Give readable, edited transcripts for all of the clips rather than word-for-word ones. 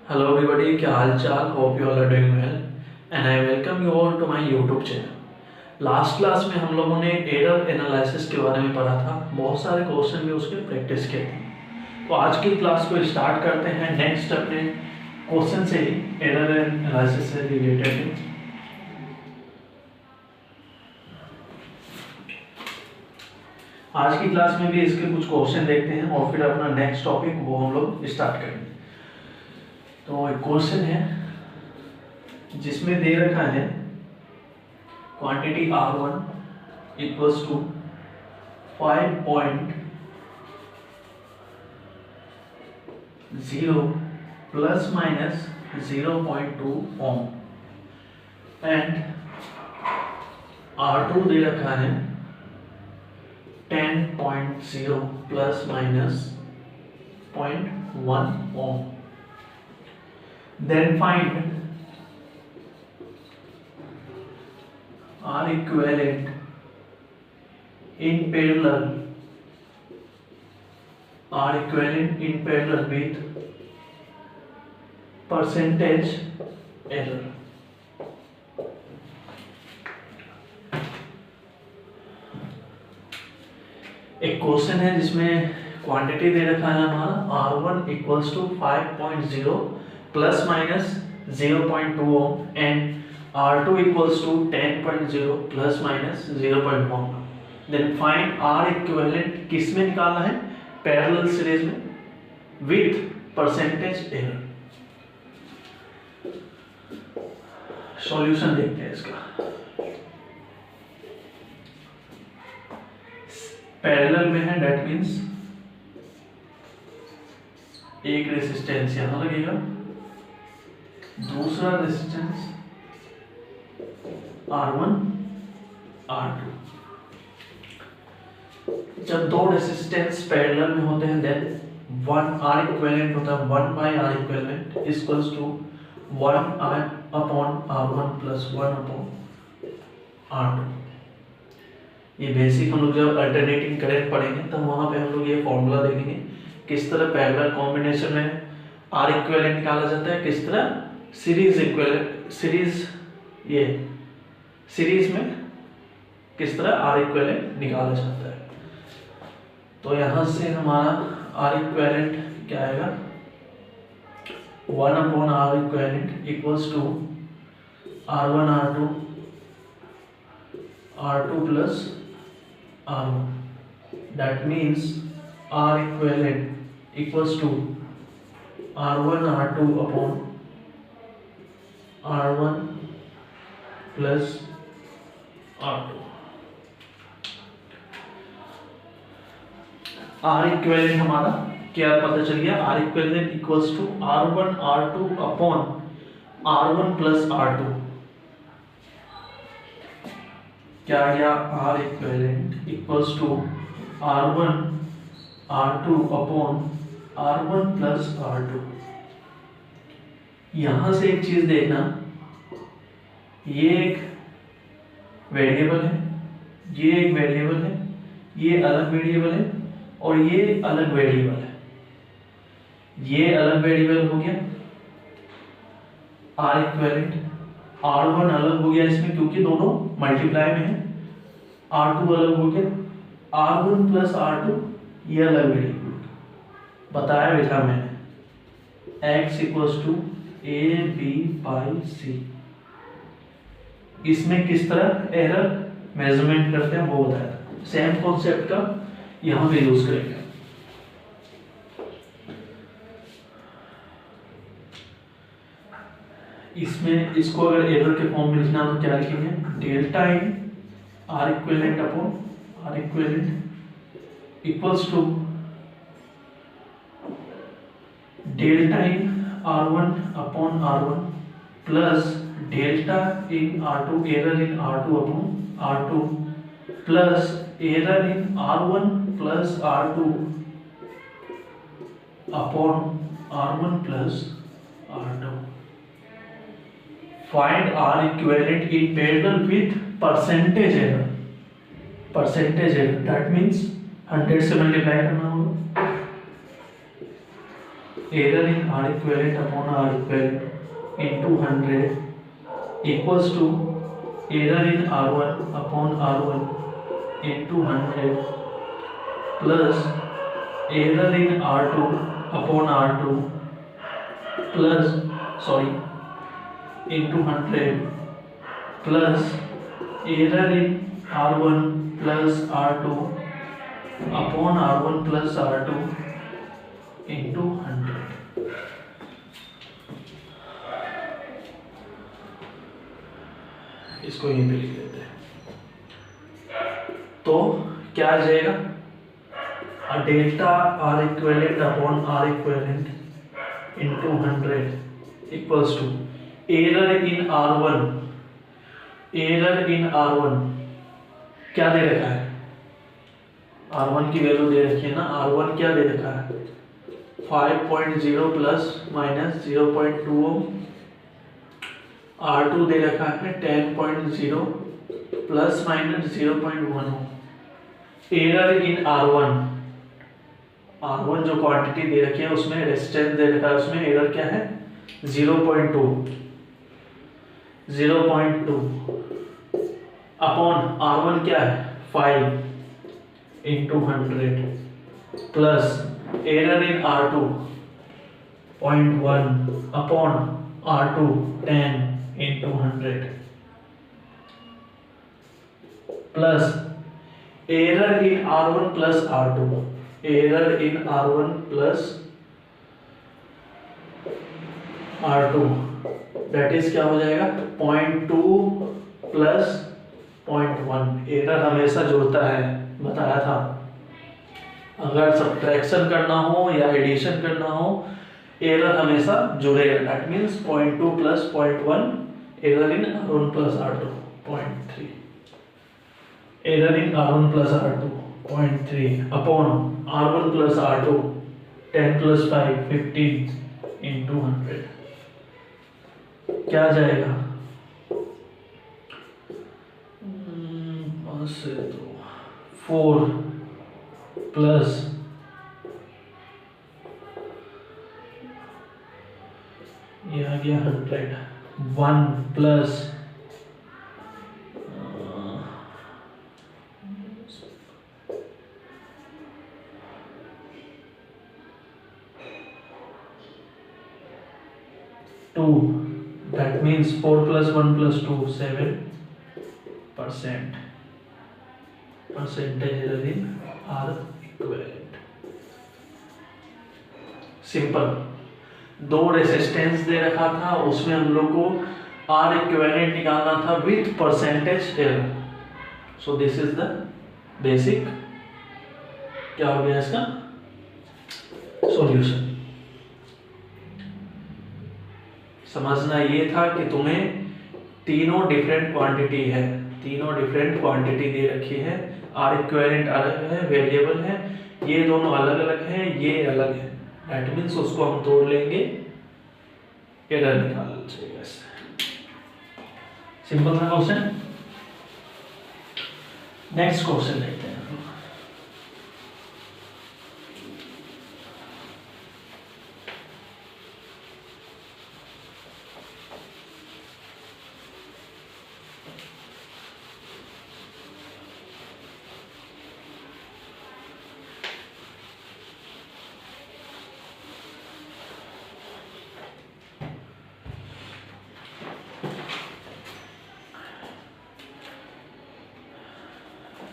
Hello everybody, क्या हाल चाल? Hope you all are doing well and I welcome you all to my YouTube channel. Last class में हम लोगों ने error analysis के बारे में पढ़ा था, बहुत सारे क्वेश्चन भी उसके प्रैक्टिस किए थे। तो आज की क्लास को स्टार्ट करते हैं नेक्स्ट अपने क्वेश्चन से ही, एरर एनालिसिस से रिलेटेड। आज की क्लास में भी इसके कुछ क्वेश्चन देखते हैं और फिर अपना नेक्स्ट टॉपिक वो हम लोग स्टार्ट करेंगे। तो एक क्वेश्चन है जिसमें दे रखा है quantity R1 equals to 5.0 plus minus 0.2 ohm and R2 दे रखा है 10.0 plus minus 0.1 ohm. Then find R equivalent in parallel with percentage error। एक क्वेश्चन है जिसमें क्वांटिटी दे रखा है हमारा R1 equals to 5.0 plus minus 0.2 ohm and R2 equals to 10.0 plus minus 0.1। Then find R equivalent किस में निकालना है? पैरेलल सीरीज में विथ परसेंटेज एरर। सॉल्यूशन देखते हैं इसका। पैरेलल में है, दैट मींस एक रेजिस्टेंस यहां लगेगा, दूसरा रेजिस्टेंस R1 R2। जब दो रेजिस्टेंस पैरेलल में होते हैं देन वन R इक्विवेलेंट होता है 1 by R equivalent equals to 1 upon R1 plus 1 upon R2। ये बेसिक हम लोग जब अल्टरनेटिंग करंट पढ़ेंगे तब वहां पे हम लोग ये फॉर्मूला देखेंगे किस तरह पैरेलल कॉम्बिनेशन में R इक्विवेलेंट निकाला जाता है, किस तरह सीरीज इक्विवेलेंट सीरीज में किस तरह R इक्विवेलेंट निकाला जाता है। तो यहां से हमारा R इक्विवेलेंट क्या आएगा? 1 upon R equivalent equals to R1 R2 R2 plus R1। That means R equivalent equals to R1 R2 upon R1 plus R2। R equivalent हमारा क्या पता चल गया? R equivalent equals to R1 R2 upon R1 plus R2। क्या आ गया? R equivalent equals to R1 R2 upon R1 plus R2। यहां से एक चीज देखना, ये एक वेरिएबल है, ये एक वेरिएबल है, ये अलग वेरिएबल है और ये अलग वेरिएबल है। ये अलग वेरिएबल हो गया R इक्विवेलेंट, R1 अलग हो गया इसमें क्योंकि दोनों मल्टीप्लाई में है, R2 अलग हो गया, R1 प्लस R2 ये अलग वेरिएबल। बताया भी था मैंने x equals to AB by C। इसमें किस तरह एरर मेजरमेंट करते हैं वो बताया था। सेम कॉन्सेप्ट का यहां पे यूज करेंगे। इसमें इसको अगर एरर के फॉर्म में लिखना तो क्या लिखेंगे? Delta in R equivalent upon R equivalent equals to delta in R1 upon R1 plus delta in R2 error in R2 upon R2 plus error in R1 plus R2 upon R1 plus R2। Find R equivalent in parallel with percentage error. Percentage error that means 100 से multiply करना होगा। Error in R equivalent upon R equivalent into 100 equals to error in R1 upon R1 into 100 plus error in R2 upon R2 plus into 100 plus error in R1 plus R2 upon R1 plus R2 into 100। इसको यहीं पे लिख देते हैं। तो क्या आ जाएगा, delta R equivalent upon R equivalent into 100 equals to error in R1, error in R1 क्या दे रखा है, R1 की वैल्यू दे रखी है ना, R1 क्या दे रखा है 5.0 प्लस माइनस 0.2 ओम, R2 दे रखा है 10.0 plus minus 0.1 ohm. Error in R1, R1 जो क्वांटिटी दे रखी है उसमें रेजिस्टेंस दे रखा है, उसमें एरर क्या है 0.2 अपॉन R1 क्या है 5 into 100 plus error in R2 0.1 upon R2 10 into 100 plus error in R1 plus R2, error in R1 plus R2 that is क्या हो जाएगा 0.2 प्लस 0.1। एरर हमेशा जुड़ता है, बताया था, अगर सब्ट्रैक्शन करना हो या एडिशन करना हो एरर हमेशा जुड़ेगा। That means 0.2 plus 0.1 error in R1 plus R2 0.3, error in R1 plus R2 0.3 upon R1 plus R2 10 plus 5 15 into 100 क्या आ जाएगा 4 प्लस ये आ गया 100 1 plus 2 that means 4 plus 1 plus 2 7% percentage error in R equivalent। Simple, दो resistance दे रखा था उसमें हम लोग को R equivalent निकालना था with percentage error. So this is the basic क्या हो गया इसका सॉल्यूशन। समझना ये था कि तुम्हें तीनों डिफरेंट क्वांटिटी है, तीनों डिफरेंट क्वांटिटी दे रखी है, आर इक्विवेलेंट अलग है, वेरिएबल है, ये दोनों अलग अलग हैं, ये अलग है। दैट मीन्स उसको हम तोड़ लेंगे, एरर निकालना चाहिए। सिंपल था क्वेश्चन। नेक्स्ट क्वेश्चन देखते हैं।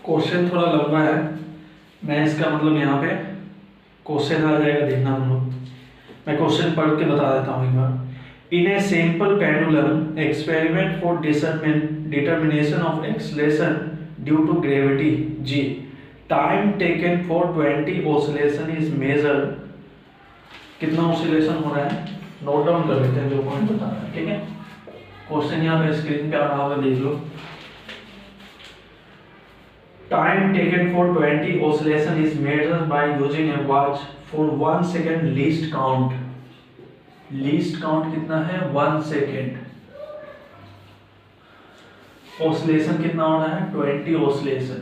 क्वेश्चन थोड़ा लंबा है, मैं इसका मतलब यहाँ पे क्वेश्चन आ जाएगा, देखना तुम लोग। मैं क्वेश्चन पढ़ के बता देता हूँ एक बार। In a simple pendulum experiment for determination of acceleration due to gravity g, time taken for 20 oscillation is measured. कितना ऑसिलेशन हो रहा है नोट डाउन कर लेते हैं जो पॉइंट बता रहा है, ठीक है। क्वेश्चन यहाँ पे स्क्रीन पे आ रहा होगा, देख लो। Time taken for 20 oscillation is measured by using a watch for 1 second least count। least count कितना है 1 second। oscillation कितना हो रहा है 20 oscillation।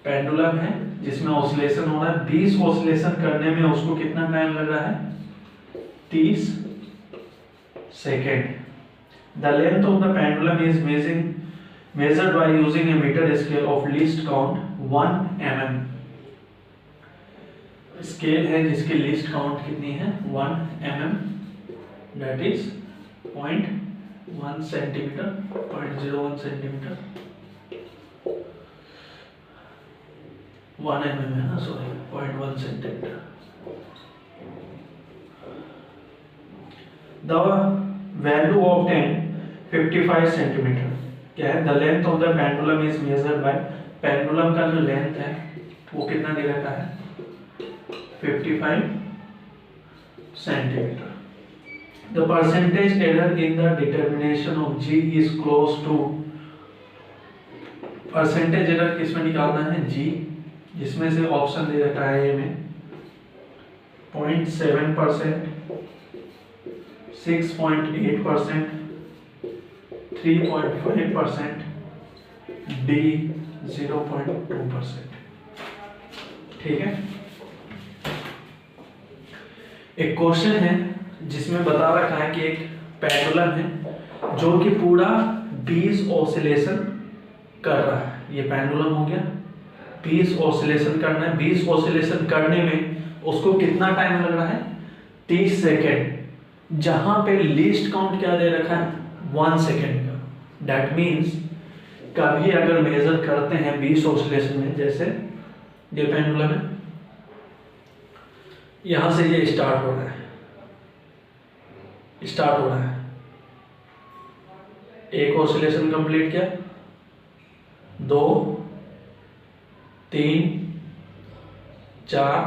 पेंडुलम है जिसमें ऑसिलेशन हो रहा है, 20 ऑसिलेशन करने में उसको कितना टाइम लग रहा है? 30 second. The length of the pendulum is measured by using a meter scale of least count 1 mm। Scale है जिसकी लीस्ट काउंट कितनी है? 1 mm, that is 0.1 centimetre, 0.01 centimetre, 1 mm है ना, sorry 0.1 centimetre. The value of 55 centimetre क्या है? The length of the pendulum is measured by, pendulum का जो लेंथ है वो कितना दे रखा है? 55 centimetre. The percentage error in the determination of G is close to, percentage error किसमें निकालना है? G, जिसमें से ऑप्शन दे रखा है ये में 0.7%, 6.8%, 3.5%, D 0.2%। ठीक है। एक क्वेश्चन है जिसमें बता रखा है कि एक पेंडुलम है जो कि पूरा 20 ऑसिलेशन कर रहा है। ये पेंडुलम हो गया, 20 ऑसिलेशन करना है, 20 ऑसिलेशन करने में उसको कितना टाइम लग रहा है? 30 सेकेंड। जहां पे लीस्ट काउंट क्या दे रखा है? 1 सेकेंड का। दैट मीन्स कभी अगर मेजर करते हैं 20 ऑसिलेशन में, जैसे ये पेंडुलम है, यहां से ये स्टार्ट हो रहा है, एक ऑसिलेशन कंप्लीट किया, 2, 3, 4,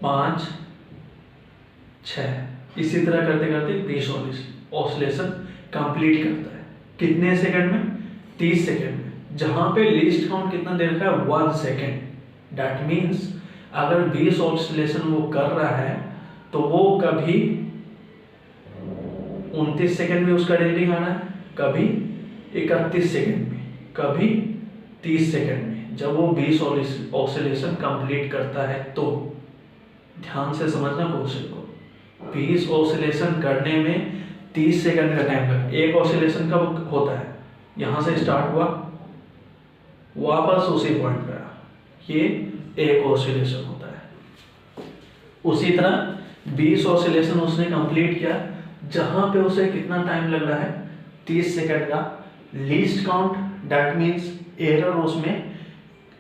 5, 6, इसी तरह करते करते 20 ऑसिलेशन कंप्लीट करता है। कितने सेकंड में? 30 सेकंड में। जहां पे लीस्ट काउंट कितना दे रखा है? 1 सेकंड। दैट मीन्स अगर 20 ऑसिलेशन वो कर रहा है तो वो कभी 29 सेकंड में उसका रीडिंग आ रहा है, कभी 31 सेकंड में, कभी 30 सेकंड में। जब वो 20 ऑसिलेशन कंप्लीट करता है तो ध्यान से समझना क्वेश्चन को। 20 ऑसिलेशन करने में 30 सेकंड का टाइम लगा। एक ऑसिलेशन कब होता है? यहां से स्टार्ट हुआ, वापस उसी पॉइंट पे आया, ये एक ऑसिलेशन होता है। उसी तरह 20 ऑसिलेशन उसने कंप्लीट किया, जहां पे उसे कितना टाइम लग रहा है? 30 सेकंड का। Least count, that means error उसमें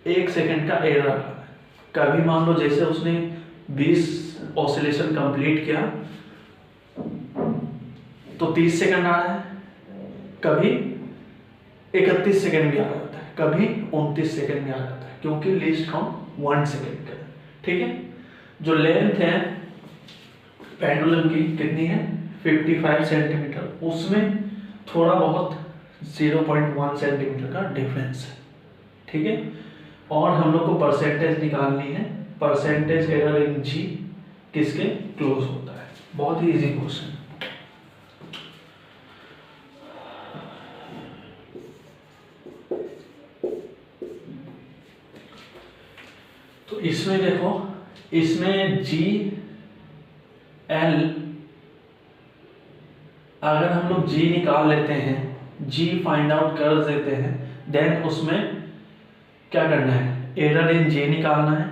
1 सेकंड का एरर आ रहा है। कभी मान लो जैसे उसने 20 ऑसिलेशन कंप्लीट किया तो 30 सेकंड आ रहा है, कभी 31 सेकंड भी आ जाता है, कभी 29 सेकंड भी आ जाता है, क्योंकि लीस्ट काउंट 1 सेकंड का है। ठीक है। जो लेंथ है पेंडुलम की कितनी है? 55 सेंटीमीटर। उसमें थोड़ा बहुत 0.1 सेंटीमीटर का डिफरेंस है। ठीक है। और हम लोग को परसेंटेज निकालनी है, परसेंटेज एरर इन जी किसके क्लोज होता है। बहुत ही इजी क्वेश्चन। तो इसमें देखो, इसमें जी एल, अगर हम लोग जी निकाल लेते हैं, जी फाइंड आउट कर देते हैं, देन उसमें क्या करना है? एरर इन जी निकालना है,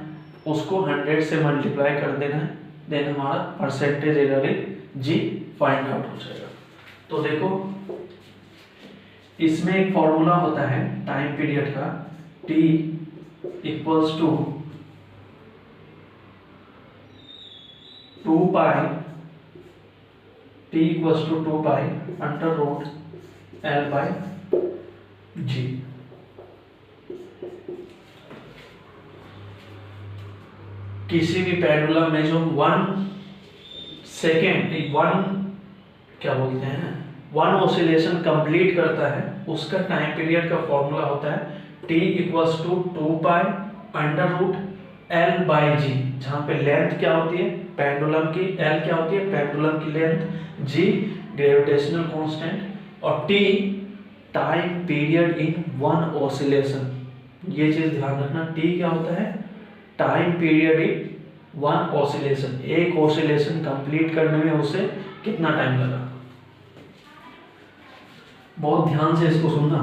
उसको 100 से मल्टीप्लाई कर देना है, देन हमारा percentage error in g find out हो जाएगा। तो देखो, इसमें एक फॉर्मूला होता है टाइम पीरियड का, T equals to 2 pi, T equals to 2 pi under root L by g. किसी भी पेंडुलम में जो 1 सेकेंड, 1 क्या बोलते हैं, 1 ऑसिलेशन कंप्लीट करता है, उसका टाइम पीरियड का फॉर्मूला होता है T equals to 2 pi under root L by g. जहां पे लेंथ क्या होती है पेंडुलम की, L क्या होती है पेंडुलम की लेंथ, G ग्रेविटेशनल कांस्टेंट, और T time period in 1 oscillation. ये चीज ध्यान रखना। टी क्या होता है? Time period in one oscillation, एक ऑसिलेशन कंप्लीट करने में उसे कितना टाइम लगा। बहुत ध्यान से इसको सुनना।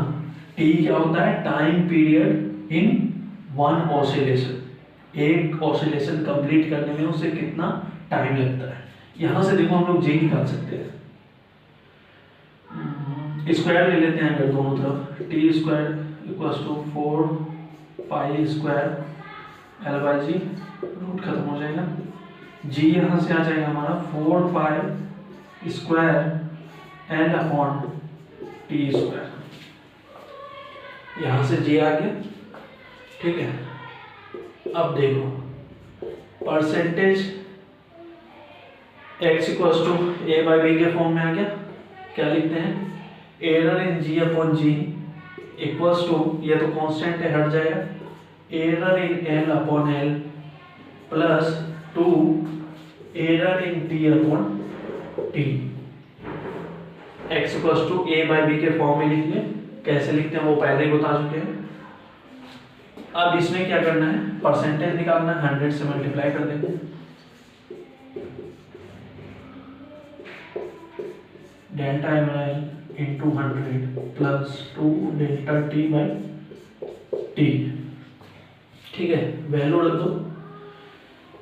टी क्या होता है? Time period in one oscillation, एक ऑसिलेशन कंप्लीट करने में उसे कितना टाइम लगता है। यहां से देखो हम लोग जे निकाल सकते हैं। स्क्वायर ले लेते हैं अगर दोनों तरफ, T square equals to 4 pi square L by G, root खत्म हो जाएगा। जी यहाँ से आ जाएगा हमारा 4 pi square L upon T square, यहाँ से जी आ गया। ठीक है, अब देखो percentage x equals to A by B के फॉर्म में आ गया। क्या लिखते हैं? Error in G upon G equals to, ये तो कांस्टेंट है हट जाएगा, error in L upon L plus 2 error in T upon T. x equals to A by B के फॉर्म में लिख लें। कैसे लिखते हैं वो पहले ही बता चुके हैं। अब इसमें क्या करना है? परसेंटेज निकालना है, 100 से मल्टीप्लाई कर देंगे। Delta M L into 100 plus 2 delta T by T. ठीक है, वैल्यू रख दो।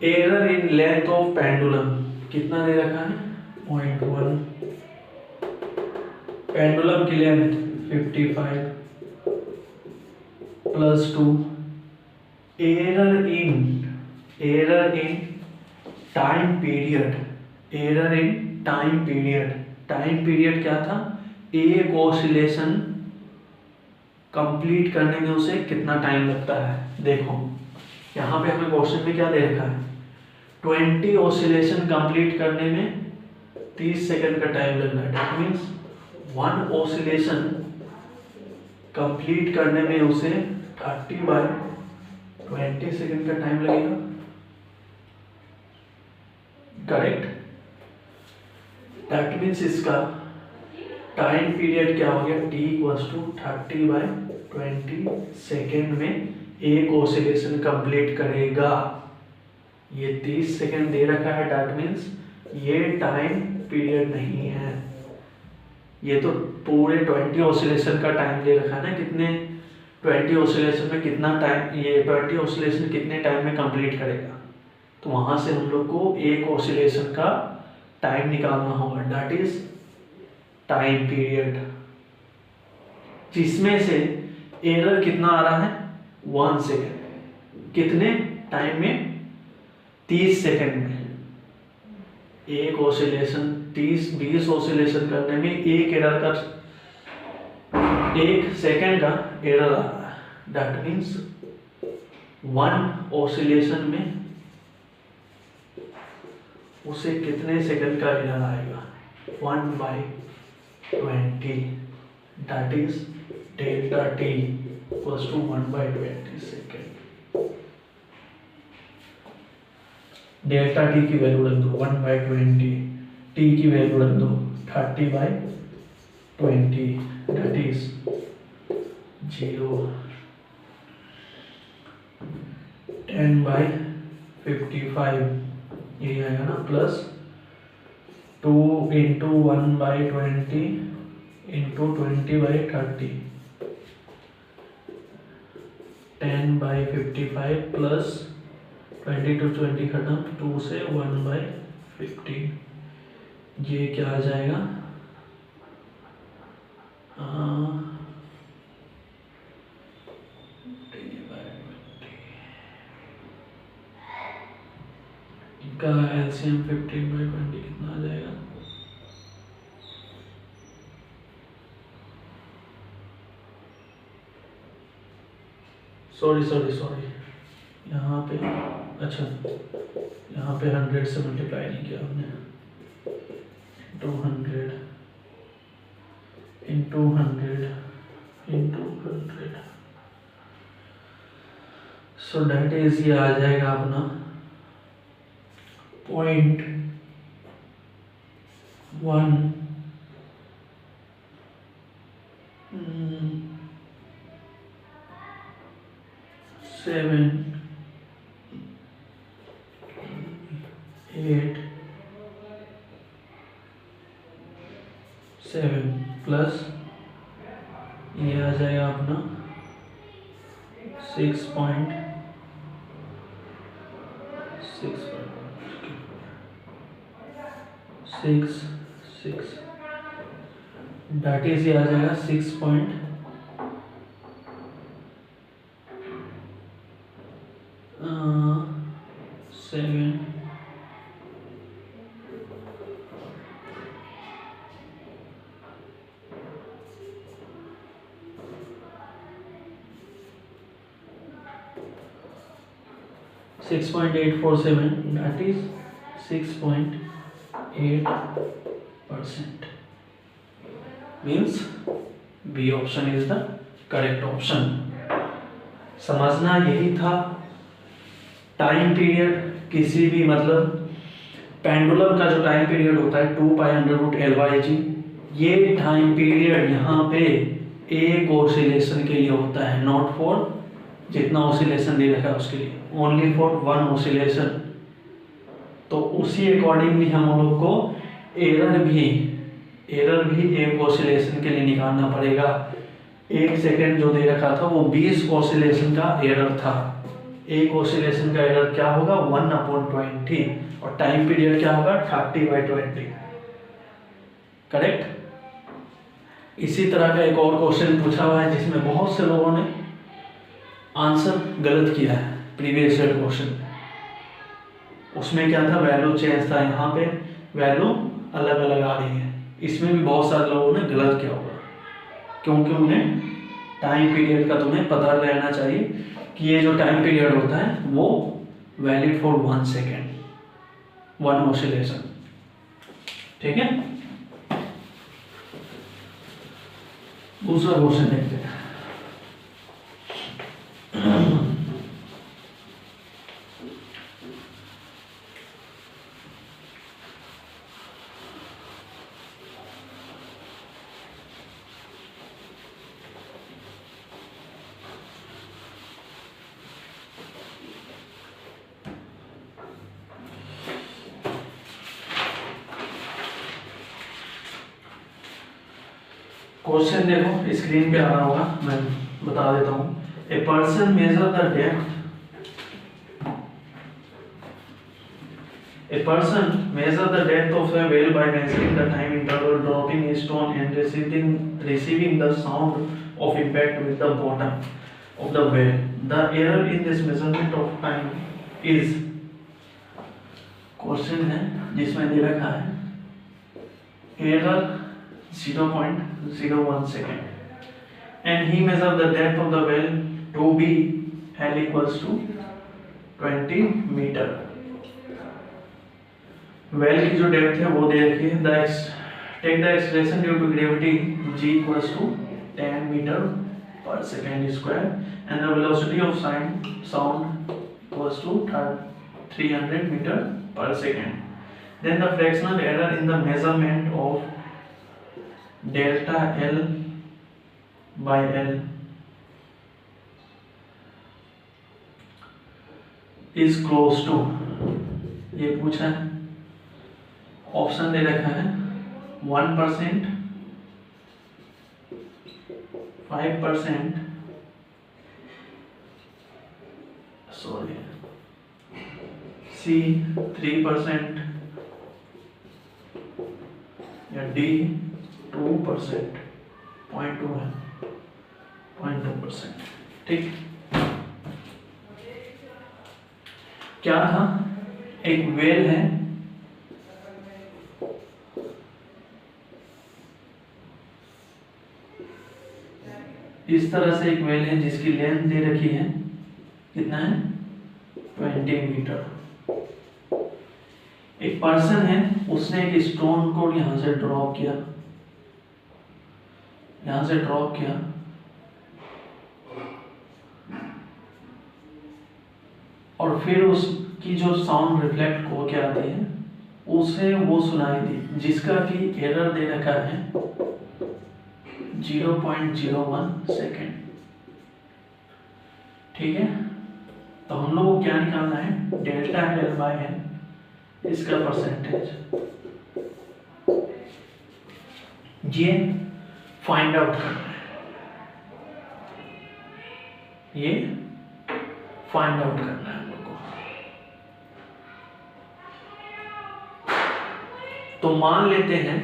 Error in length of pendulum कितना दे रखा है? 0.1। पेंडुलम की length 55 plus 2 error in time period, error in time period. Time period क्या था? एक ऑसिलेशन कंप्लीट करने में उसे कितना टाइम लगता है। देखो यहाँ पे हमें क्वेश्चन में क्या दे रखा है? 20 ऑसिलेशन कंप्लीट करने में 30 सेकंड का टाइम लग रहा है। That means one oscillation complete करने में उसे 30/20 सेकंड का टाइम लगेगा। करेक्ट? दैट मीन्स इसका टाइम पीरियड क्या हो गया? t इक्वल्स टू 30/20 सेकेंड में एक ऑसिलेशन कंप्लीट करेगा। ये 30 सेकेंड दे रखा है, दैट मीन्स ये टाइम पीरियड नहीं है, ये तो पूरे 20 ऑसिलेशन का टाइम दे रखा है ना। कितने 20 ऑसिलेशन में कितना टाइम, ये 20 ऑसिलेशन कितने टाइम में कंप्लीट करेगा। तो वहां से हम लोग को एक ऑसिलेशन का टाइम निकालना होगा, दैट इज टाइम पीरियड, जिसमें से एरर कितना आ रहा है? 1 सेकेंड। कितने टाइम में? 30 सेकेंड में। एक ऑसिलेशन 30-20 ऑसिलेशन करने में एक एरर का, 1 सेकेंड का एरर आ रहा है। दैट मीन्स 1 ऑसिलेशन में उसे कितने सेकंड का एरर आएगा? 1/20, that is delta T equals to 1/20 second. Delta T की वैल्यू रख दो 1/20, टी की वैल्यू रख दो 30/20, दैट इज 0। 10/55 ये आएगा ना, plus 2 into 1/20 into 20/30, 10/55 plus 20 to 20 खत्म, 2 से 1/15। ये क्या आ जाएगा? का एलसीएम 15/20 कितना आ जाएगा? सॉरी यहाँ पे, अच्छा यहाँ पे 100 से मल्टीप्लाई नहीं किया हमने। 200 into 100 into 100, so that is, ये आ जाएगा अपना 0.1 0.1 7 8 7 प्लस ये आ जाएगा अपना 6.6 दैट इज ये आ जाएगा 6.7 6.847 that is 6.8% means B option is the correct option। समझना यही था टाइम पीरियड किसी भी मतलब पेंडुलम का जो टाइम पीरियड होता है 2π√L/g, ये टाइम पीरियड यहाँ पे एक ऑसिलेशन के लिए होता है, नॉट फॉर जितना ऑसिलेशन दे रखा है उसके लिए, ओनली फॉर वन ऑसिलेशन। तो उसी अकॉर्डिंगली हम लोग को एरर भी एक ऑसिलेशन के लिए निकालना पड़ेगा। 1 सेकेंड जो दे रखा था वो 20 ऑसिलेशन का एरर था। एक ऑसिलेशन का एरर क्या होगा 1/20 और टाइम पीरियड क्या होगा 30/20। करेक्ट। इसी तरह का एक और क्वेश्चन पूछा हुआ है जिसमें बहुत से लोगों ने आंसर गलत किया है प्रीवियस ईयर क्वेश्चन। उसमें क्या था, वैल्यू चेंज था, यहाँ पे वैल्यू अलग अलग आ रही है। इसमें भी बहुत सारे लोगों ने गलत किया होगा क्योंकि उन्हें टाइम पीरियड का तुम्हें पता रहना चाहिए कि ये जो टाइम पीरियड होता है वो वैलिड फॉर 1 सेकेंड, 1 ऑसिलेशन। ठीक है, दूसरा क्वेश्चन देखते हैं। क्वेश्चन देखो स्क्रीन पे आ रहा होगा, मैं बता देता हूँ। A person measure the depth of a well by measuring the time interval dropping a stone and receiving the sound of impact with the bottom of the well. The error in this measurement of time is, question है जिसमें दे रखा है error 0.01 second and he measured the depth of the well to be L equals to 20 meter। Well की जो depth है वो दे रखी है। Take the expression due to gravity g equals to 10 meter per second square and the velocity of sound equals to 300 meter per second। Then the fractional error in the measurement of delta L by L is close to, ये पूछा है, option दे रखा है 1%, 5%, sorry C 3% या D 2%, 0.2 है, 0.2%। ठीक, क्या था, एक वेल है, इस तरह से एक वेल है जिसकी लेंथ दे रखी है, कितना है 20 मीटर। एक पर्सन है, उसने एक स्टोन को यहां से ड्रॉप किया, और फिर उसकी जो साउंड रिफ्लेक्ट हो के आती है उसे वो सुनाई दी, जिसका कि एरर दे रखा है 0.01 सेकेंड। ठीक है, तो हम लोग को क्या निकालना है, डेल्टा एल बाय एन, इसका परसेंटेज, ये फाइंड आउट करना है, ये फाइंड आउट करना है हम लोग को। तो मान लेते हैं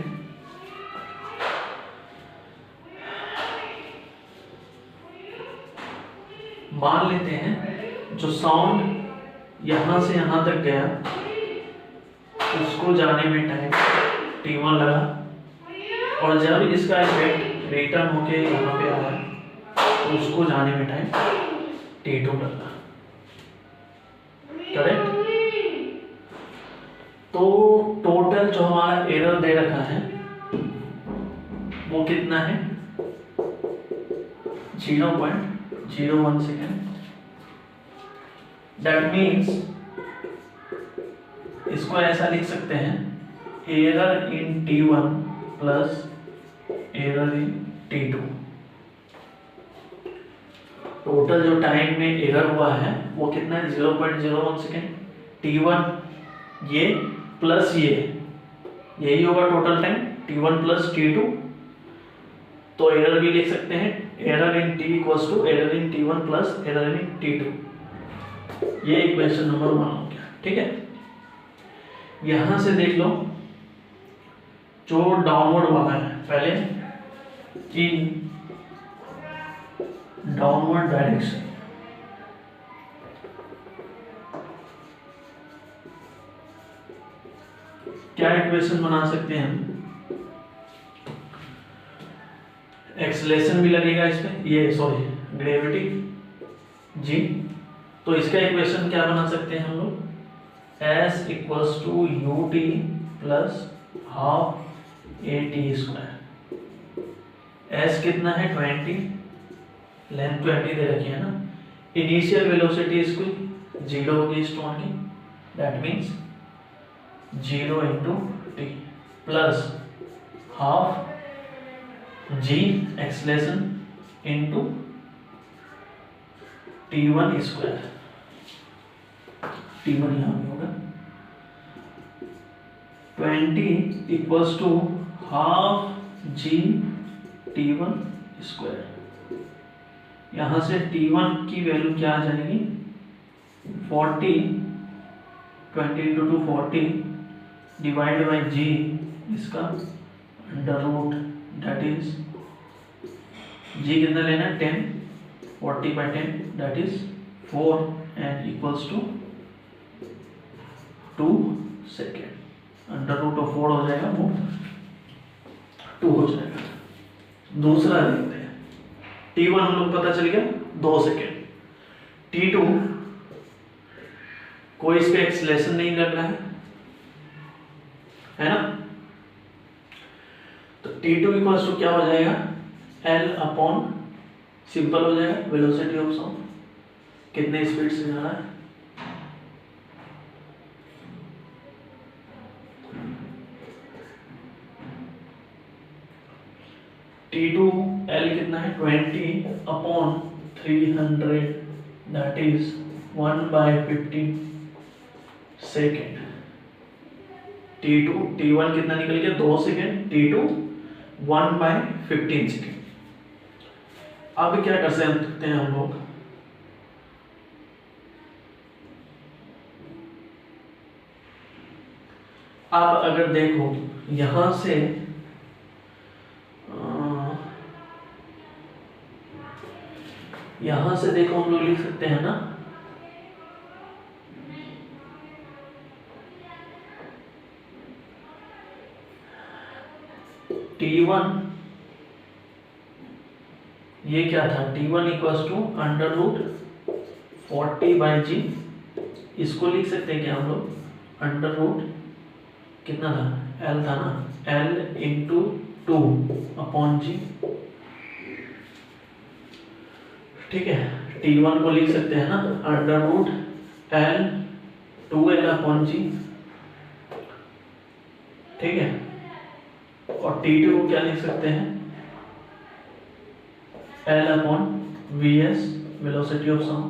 जो साउंड यहां से यहां तक गया उसको जाने में टाइम t1 लगा, और जब इसका इफेक्ट रिटर्न होके यहाँ पे आया तो उसको जाने में टाइम t2 लगा। करेक्ट? तो टोटल जो हमारा एरर दे रखा है वो कितना है, 0.01 सेकेंड। दैट मीन्स इसको ऐसा लिख सकते हैं, error in t1 plus error in t2। Total जो टाइम में एरर हुआ है वो कितना है, 0.01 सेकेंड। t1 ये प्लस ये, यही होगा total time, t1 plus t2। तो एरर भी लिख सकते हैं, error in t equals to error in t1 plus error in t2। ये इक्वेशन नंबर 1 हो गया। ठीक है, यहां से देख लो जो डाउनवर्ड वाला है, पहले इन डाउनवर्ड डायरेक्शन, क्या इक्वेशन बना सकते हैं हम, एक्सेलरेशन भी लगेगा इसमें, ये सॉरी ग्रेविटी जी। तो इसका इक्वेशन क्या बना सकते हैं हम लोग, s equals to u T plus half A T square. s कितना है 20, लेंथ 20 दे रखी है ना, इनिशियल वेलोसिटी इसकी 0 होगी स्टोन की, that means 0 into T plus half G acceleration into t1 square, t1 यहाँ पे होगा 20 equals to half G t1 square. यहाँ से t1 की वैल्यू क्या आ जाएगी, 40, 20 इंटू 2 40 डिवाइड बाई जी, इसका under root, that is G कितना लेना है 10, 40 by 10 that is 4 and equals to 2 second. Under root of 4 हो जाएगा, वो 2 हो जाएगा। दूसरा देखते हैं, t1 हम लोग पता चल गया 2 सेकेंड, t2 कोई इस पे एक्सेलरेशन नहीं लग रहा है ना, तो t2 इक्वल्स टू क्या हो जाएगा, l अपॉन, सिंपल हो जाएगा, वेलोसिटी ऑफ साउंड, कितने स्पीड से जा रहा है, t2 l कितना है 20 upon 300, that is 1/15 second. t1 कितना निकल गया 2 सेकेंड, t2 1/15 सेकेंड। अब क्या कर सकते हैं हम लोग, अब अगर देखो यहां से देखो हम लोग लिख सकते हैं ना, t1 ये क्या था, t1 equals to under root 40 by g, इसको लिख सकते हैं क्या हम लोग, अंडर रूट कितना था, l था ना, l इंटू 2 अपॉन जी। ठीक है, t1 को लिख सकते हैं ना under root l 2l upon g. ठीक है, और t2 को क्या लिख सकते हैं, l upon V S, velocity of sound,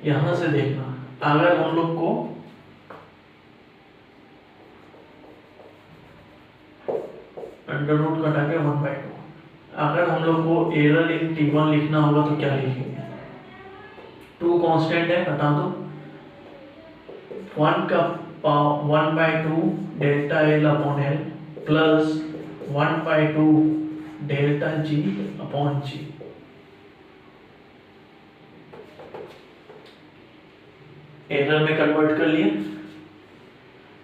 यहां से देखना, अगर हम लोग को अंडर रूट कटा के 1/2, अगर हम लोग को एरर इन T1 लिखना होगा तो क्या लिखेंगे? 2 कांस्टेंट है, हटा दो, 1 का 1/2 delta L upon L plus 1/2 delta G upon G। Error में कन्वर्ट कर लिए।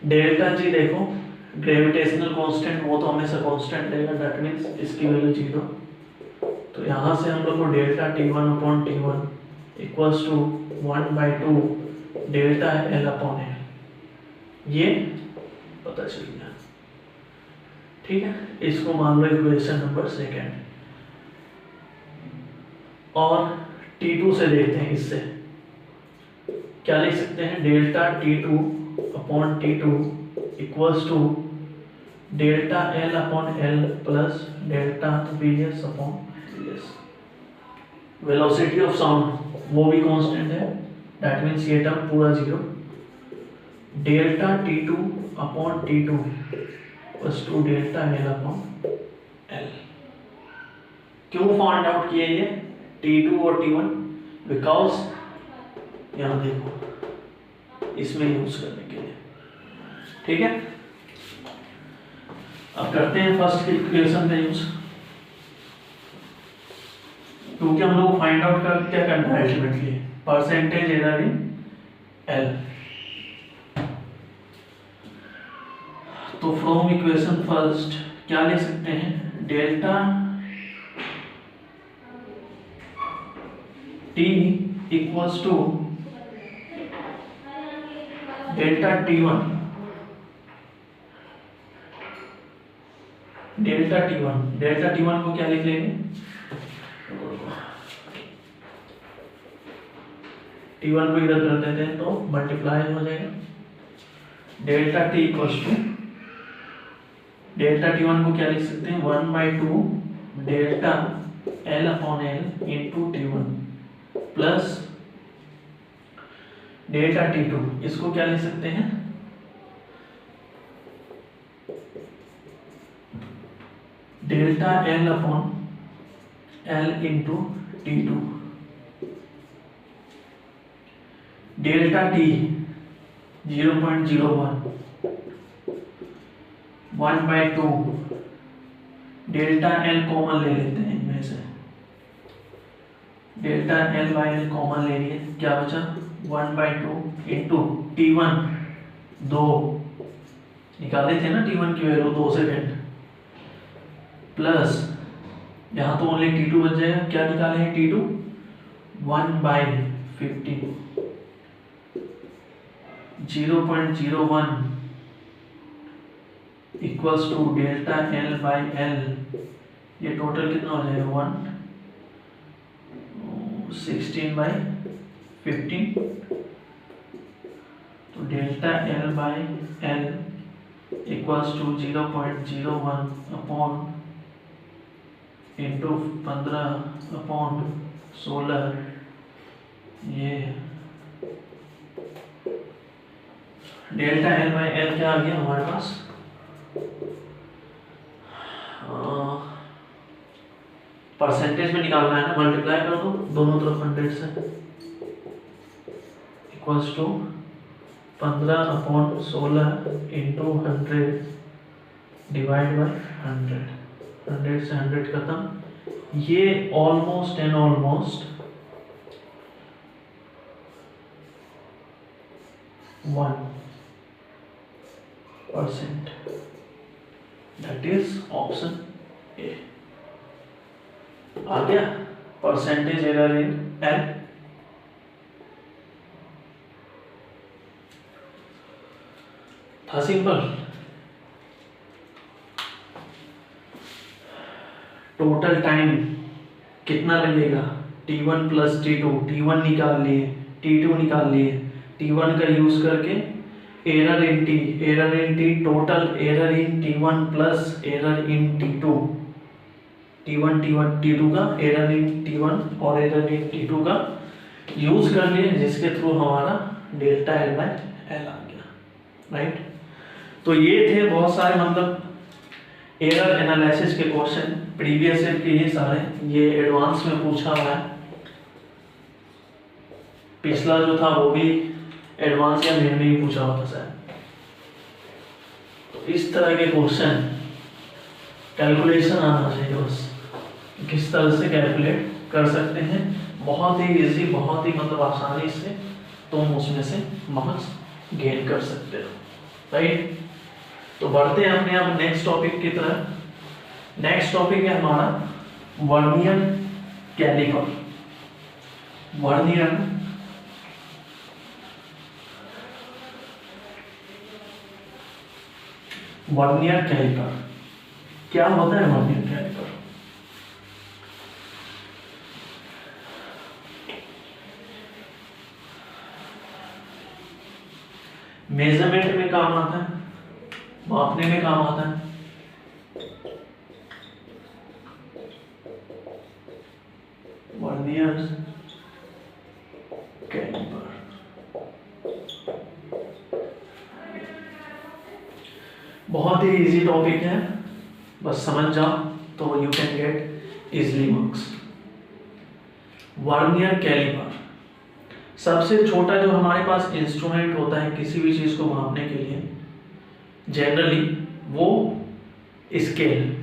डेल्टा G देखो ग्रेविटेशनल कांस्टेंट, वो तो हमेशा कांस्टेंट रहेगा, दैट मींस इसकी वैल्यू 0। तो यहाँ से हम लोग को delta T1 upon T1 equals to 1/2 delta L upon L, ये पता चल गया। ठीक है, इसको मान लो इक्वेशन नंबर 2। और T2 से देखते हैं, इससे क्या लिख सकते हैं? Delta T2 upon T2 equals to delta L upon L plus delta Vs upon Vs। Velocity of sound वो भी कांस्टेंट है, दैट मींस ये टर्म पूरा 0। Delta T2 upon T2 equals to delta L upon L। क्यों find out किया ये T2 और T1? Because यहां देखो इसमें यूज करने के लिए। ठीक है, अब करते हैं फर्स्ट इक्वेशन का यूज, क्योंकि हम लोग फाइंड आउट कर क्या करना है ultimately, percentage error in L। तो फ्रॉम इक्वेशन फर्स्ट क्या लिख सकते हैं? Delta T equals to delta T1, delta T1 को क्या लिख लेंगे? T1 को इधर कर देते हैं तो मल्टीप्लाई हो जाएगा। Delta T equals to delta T1 को क्या लिख सकते हैं? 1/2 delta L upon L into T1 plus delta T2, इसको क्या लिख सकते हैं? Delta L upon L into T2। Delta T 0.01 1/2 delta L common ले लेते हैं इनमें से, डेल्टा L/L कॉमन ले लिए, क्या बचा? 1/2 इंटू T1 2 निकाले थे ना, T1 की वैल्यू 2 सेकेंड, प्लस यहाँ तो ओनली T2 बच जाएगा। क्या निकाले हैं T2? 1/50 0.01 equals to delta L/L, ये टोटल कितना हो जाएगा? 16/15। तो delta L/L equals to 0.01 upon into 15 upon 16, ये डेल्टा L/L क्या आ गया हमारे पास? परसेंटेज में निकालना है ना, मल्टीप्लाई कर दो दोनों तरफ 100 से, equals to 15 upon 16 into 100 divide by 100। 100 से 100 खत्म, ये almost and almost 1%, that is option A. आ गया परसेंटेज एरर इन L। था सिंपल। टोटल टाइम कितना लगेगा? T1 प्लस T2, T1 निकाल लिए, T2 निकाल लिए, T1 का यूज करके error in T, total error in T1 plus error in T2, T1 T2 का एरर इन T1 और एरर इन T2 का यूज कर लिए, जिसके थ्रू हमारा डेल्टा एल बाय एल आ गया, राइट। तो ये थे बहुत सारे मतलब एरर एनालिसिस के क्वेश्चन प्रीवियस ईयर के, ये सारे ये एडवांस में पूछा हुआ है। पिछला जो था वो भी एडवांस या मेन में ही पूछा हुआ था शायद। तो इस तरह के क्वेश्चन कैलकुलेशन आना चाहिए बस, किस तरह से कैलकुलेट कर सकते हैं, बहुत ही इजी, बहुत ही मतलब आसानी से तुम उसमें से मार्क्स गेन कर सकते हो, राइट। तो बढ़ते हैं अपने आप नेक्स्ट टॉपिक की तरफ। नेक्स्ट टॉपिक है हमारा वर्नियर कैलिपर। वर्नियर कैलिपर क्या होता है? वर्नियर कैलिपर मेजरमेंट में काम आता है, मापने में काम आता है। वर्नियर कैलिपर बहुत ही इजी टॉपिक है, बस समझ जाओ तो you can get easily marks. Vernier calliper सबसे छोटा जो हमारे पास इंस्ट्रूमेंट होता है किसी भी चीज को मापने के लिए, जनरली वो स्केल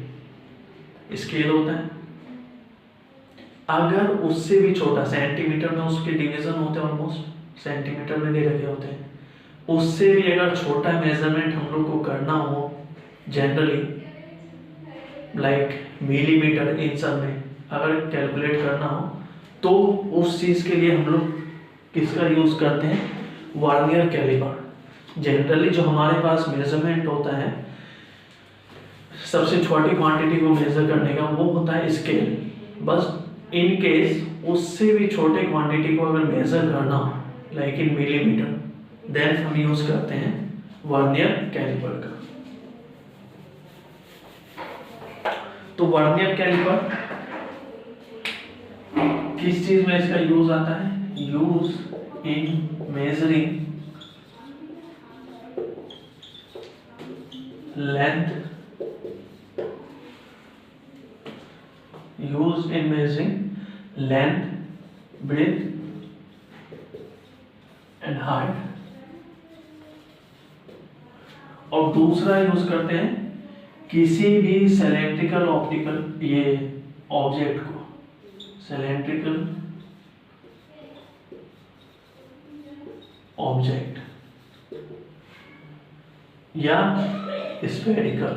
होता है। अगर उससे भी छोटा, सेंटीमीटर में उसके डिवीजन होते हैं, ऑलमोस्ट सेंटीमीटर में दे रखे होते हैं, उससे भी अगर छोटा मेजरमेंट हम लोग को करना हो, जनरली लाइक मिलीमीटर इन सब में अगर कैलकुलेट करना हो, तो उस चीज के लिए हम लोग किसका यूज करते हैं? Vernier caliper. जनरली जो हमारे पास मेजरमेंट होता है सबसे छोटी क्वांटिटी को मेजर करने का, वो होता है स्केल। बस इन केस उससे भी छोटे क्वांटिटी को अगर मेजर करना हो, लाइक इन मिलीमीटर, देन हम यूज करते हैं वर्नियर कैलिपर का। तो वर्नियर कैलिपर किस चीज में इसका यूज आता है? Use in measuring length, use in measuring length, breadth and height. और दूसरा यूज करते हैं किसी भी सिलेंड्रिकल ऑप्टिकल ये ऑब्जेक्ट को, सिलेंड्रिकल ऑब्जेक्ट या स्फेरिकल,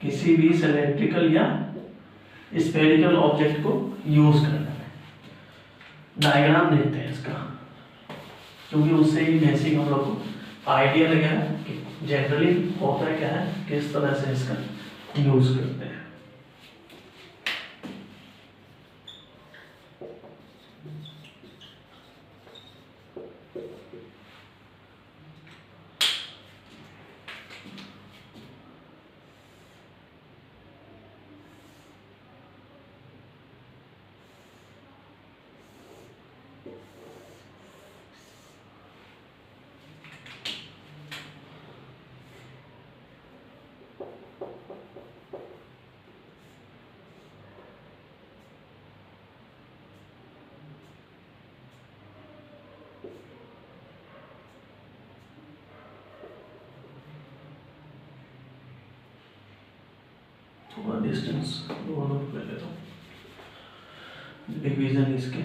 किसी भी सिलेंड्रिकल या स्फेरिकल ऑब्जेक्ट को यूज करने में। डायग्राम देते हैं इसका, क्योंकि उससे ही बेसिक हम लोग को आइडिया लगा है कि जनरली होता क्या है, किस तरह से इसका यूज करते हैं। थोड़ा डिस्टेंस दोनों ले लेता हूँ, डिवीजन इसके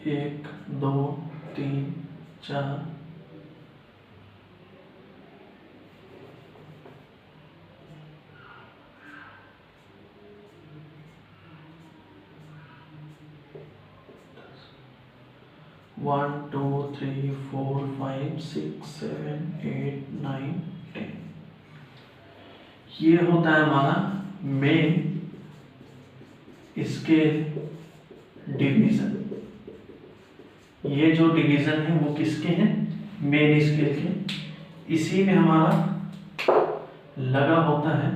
1 2 3 4 1 2 3 4 5 6 7 8 9 10। ये होता है हमारा मेन स्केल डिवीजन। ये जो डिवीजन है वो किसके हैं? मेन स्केल के, इसी में हमारा लगा होता है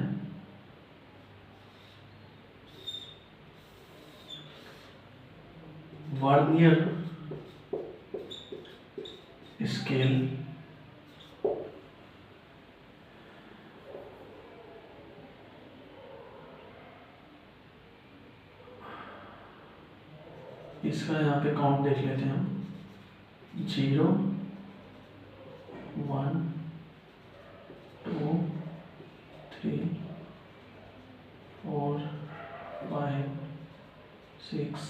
वर्नियर स्केल। इसका यहाँ पे काउंट देख लेते हैं हम, 0 1 2 3 4 5 6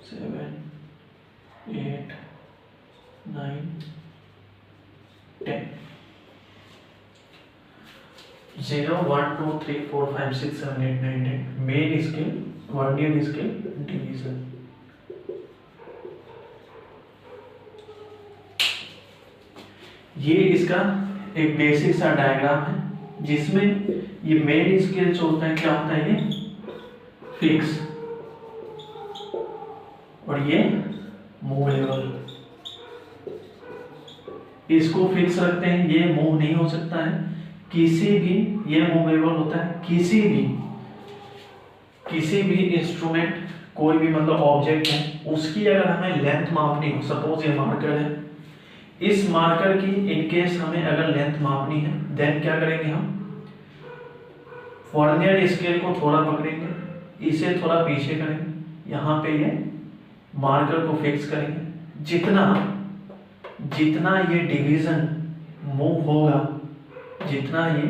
7 8 9 10। 0 1 2 3 4 5 6 7 8 9 10 main scale, vernier scale, division. ये इसका एक बेसिक सा डायग्राम है जिसमें ये मेन स्केल जो होता है क्या होता है, ये फिक्स, और ये मूवेबल। इसको फिक्स रखते हैं, ये मूव नहीं हो सकता है किसी भी, ये मूवेबल होता है किसी भी इंस्ट्रूमेंट, कोई भी मतलब ऑब्जेक्ट है उसकी अगर हमें लेंथ मापनी हो, सपोज ये मार्कर है, इस मार्कर की इनकेस हमें अगर लेंथ मापनी है देन क्या करेंगे हम, वर्नियर स्केल को थोड़ा पकड़ेंगे, इसे थोड़ा पीछे करेंगे, यहाँ पे ये मार्कर को फिक्स करेंगे। जितना ये डिवीजन मूव होगा, जितना ये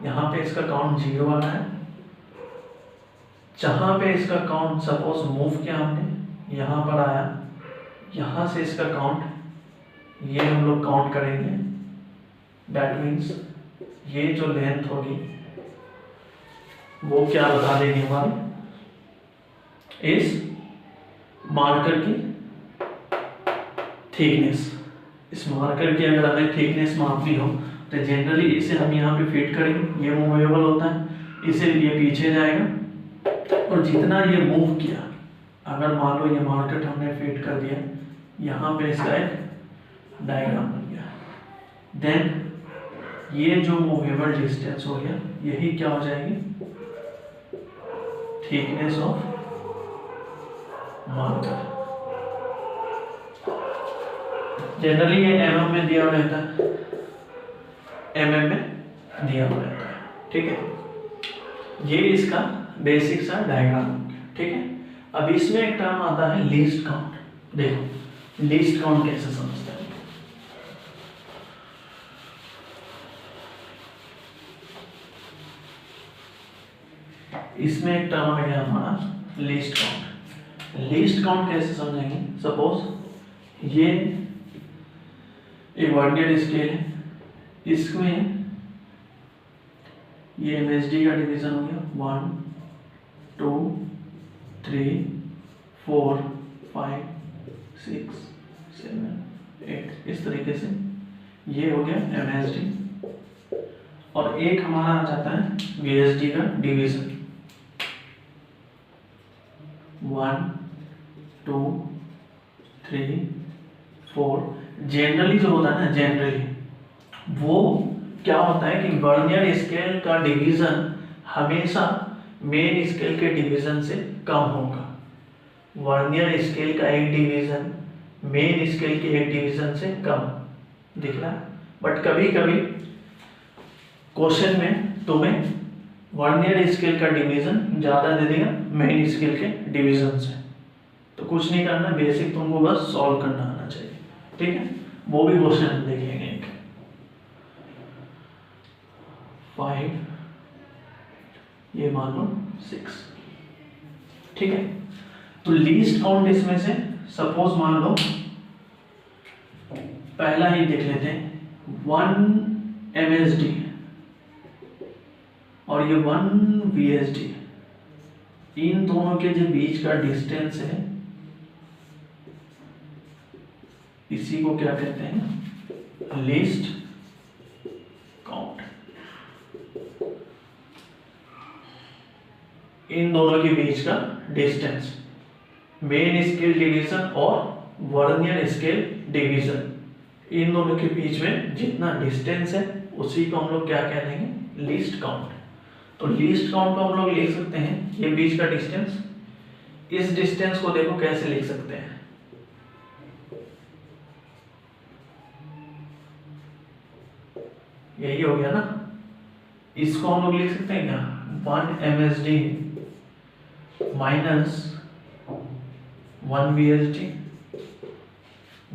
यहाँ पे इसका काउंट 0 आ रहा है, जहां पे इसका काउंट सपोज मूव किया हमने, यहाँ पर आया, यहाँ से इसका काउंट ये हम लोग काउंट करेंगे। दैट मीन्स ये जो लेंथ होगी वो क्या बता देगी हमारी, इस मार्कर की थिकनेस। इस मार्कर की अगर हमें थिकनेस मापनी हो तो जनरली इसे हम यहाँ पे फिट करेंगे, ये मूवेबल होता है, इसे ये पीछे जाएगा, और जितना ये मूव किया, अगर मान लो ये मार्कर हमने फिट कर दिया, यहाँ पे इसका एक डायग्राम बन गया, देन ये जो मूवेबल डिस्टेंस हो गया, यही क्या हो जाएगी, थिकनेस ऑफ मार्कर। जनरली ये mm में दिया हुआ रहता है, mm में दिया हुआ रहता है, ठीक है। ये इसका बेसिक सा डायग्राम, ठीक है। अब इसमें एक टर्म आता है लीस्ट काउंट। देखो लीस्ट काउंट कैसे समझते हैं, इसमें एक टर्म आ गया हमारा लीस्ट काउंट। लीस्ट काउंट कैसे समझेंगे, सपोज ये एक वर्नियर स्केल है, इसमें ये MSD का डिवीजन हो गया 1 2 3 4 5 6 7 8, इस तरीके से ये हो गया MSD, और एक हमारा आ जाता है VSD का डिवीजन 1 2 3 4। जनरली जो होता है ना, जनरली वो क्या होता है कि वर्नियर स्केल का डिवीजन हमेशा मेन स्केल के डिवीजन से कम होगा। वर्नियर स्केल का एक डिवीजन मेन स्केल के एक डिवीजन से कम दिख रहा है, बट कभी कभी क्वेश्चन में तुम्हें वर्नियर स्केल का डिवीजन ज्यादा दे देगा मेन स्केल के डिवीजन से, तो कुछ नहीं करना, बेसिक तुमको बस सॉल्व करना आना चाहिए, ठीक है। वो भी क्वेश्चन देखेंगे एक 5, ये मान लो 6, ठीक है। तो लीस्ट काउंट इसमें से सपोज मान लो पहला ही देख लेते हैं 1 MSD और ये 1 VSD, इन दोनों के जो बीच का डिस्टेंस है इसी को क्या कहते हैं, लीस्ट काउंट। इन दोनों के बीच का डिस्टेंस, मेन स्केल डिवीजन और वर्नियर स्केल डिवीजन, इन दोनों के बीच में जितना डिस्टेंस है उसी को हम लोग क्या कह देंगे, लीस्ट काउंट। तो लीस्ट काउंट को हम लोग लिख सकते हैं ये बीच का डिस्टेंस। इस डिस्टेंस को देखो कैसे लिख सकते हैं, यही हो गया ना। इसको हम लोग लिख सकते हैं क्या, 1 MSD minus 1 VSD।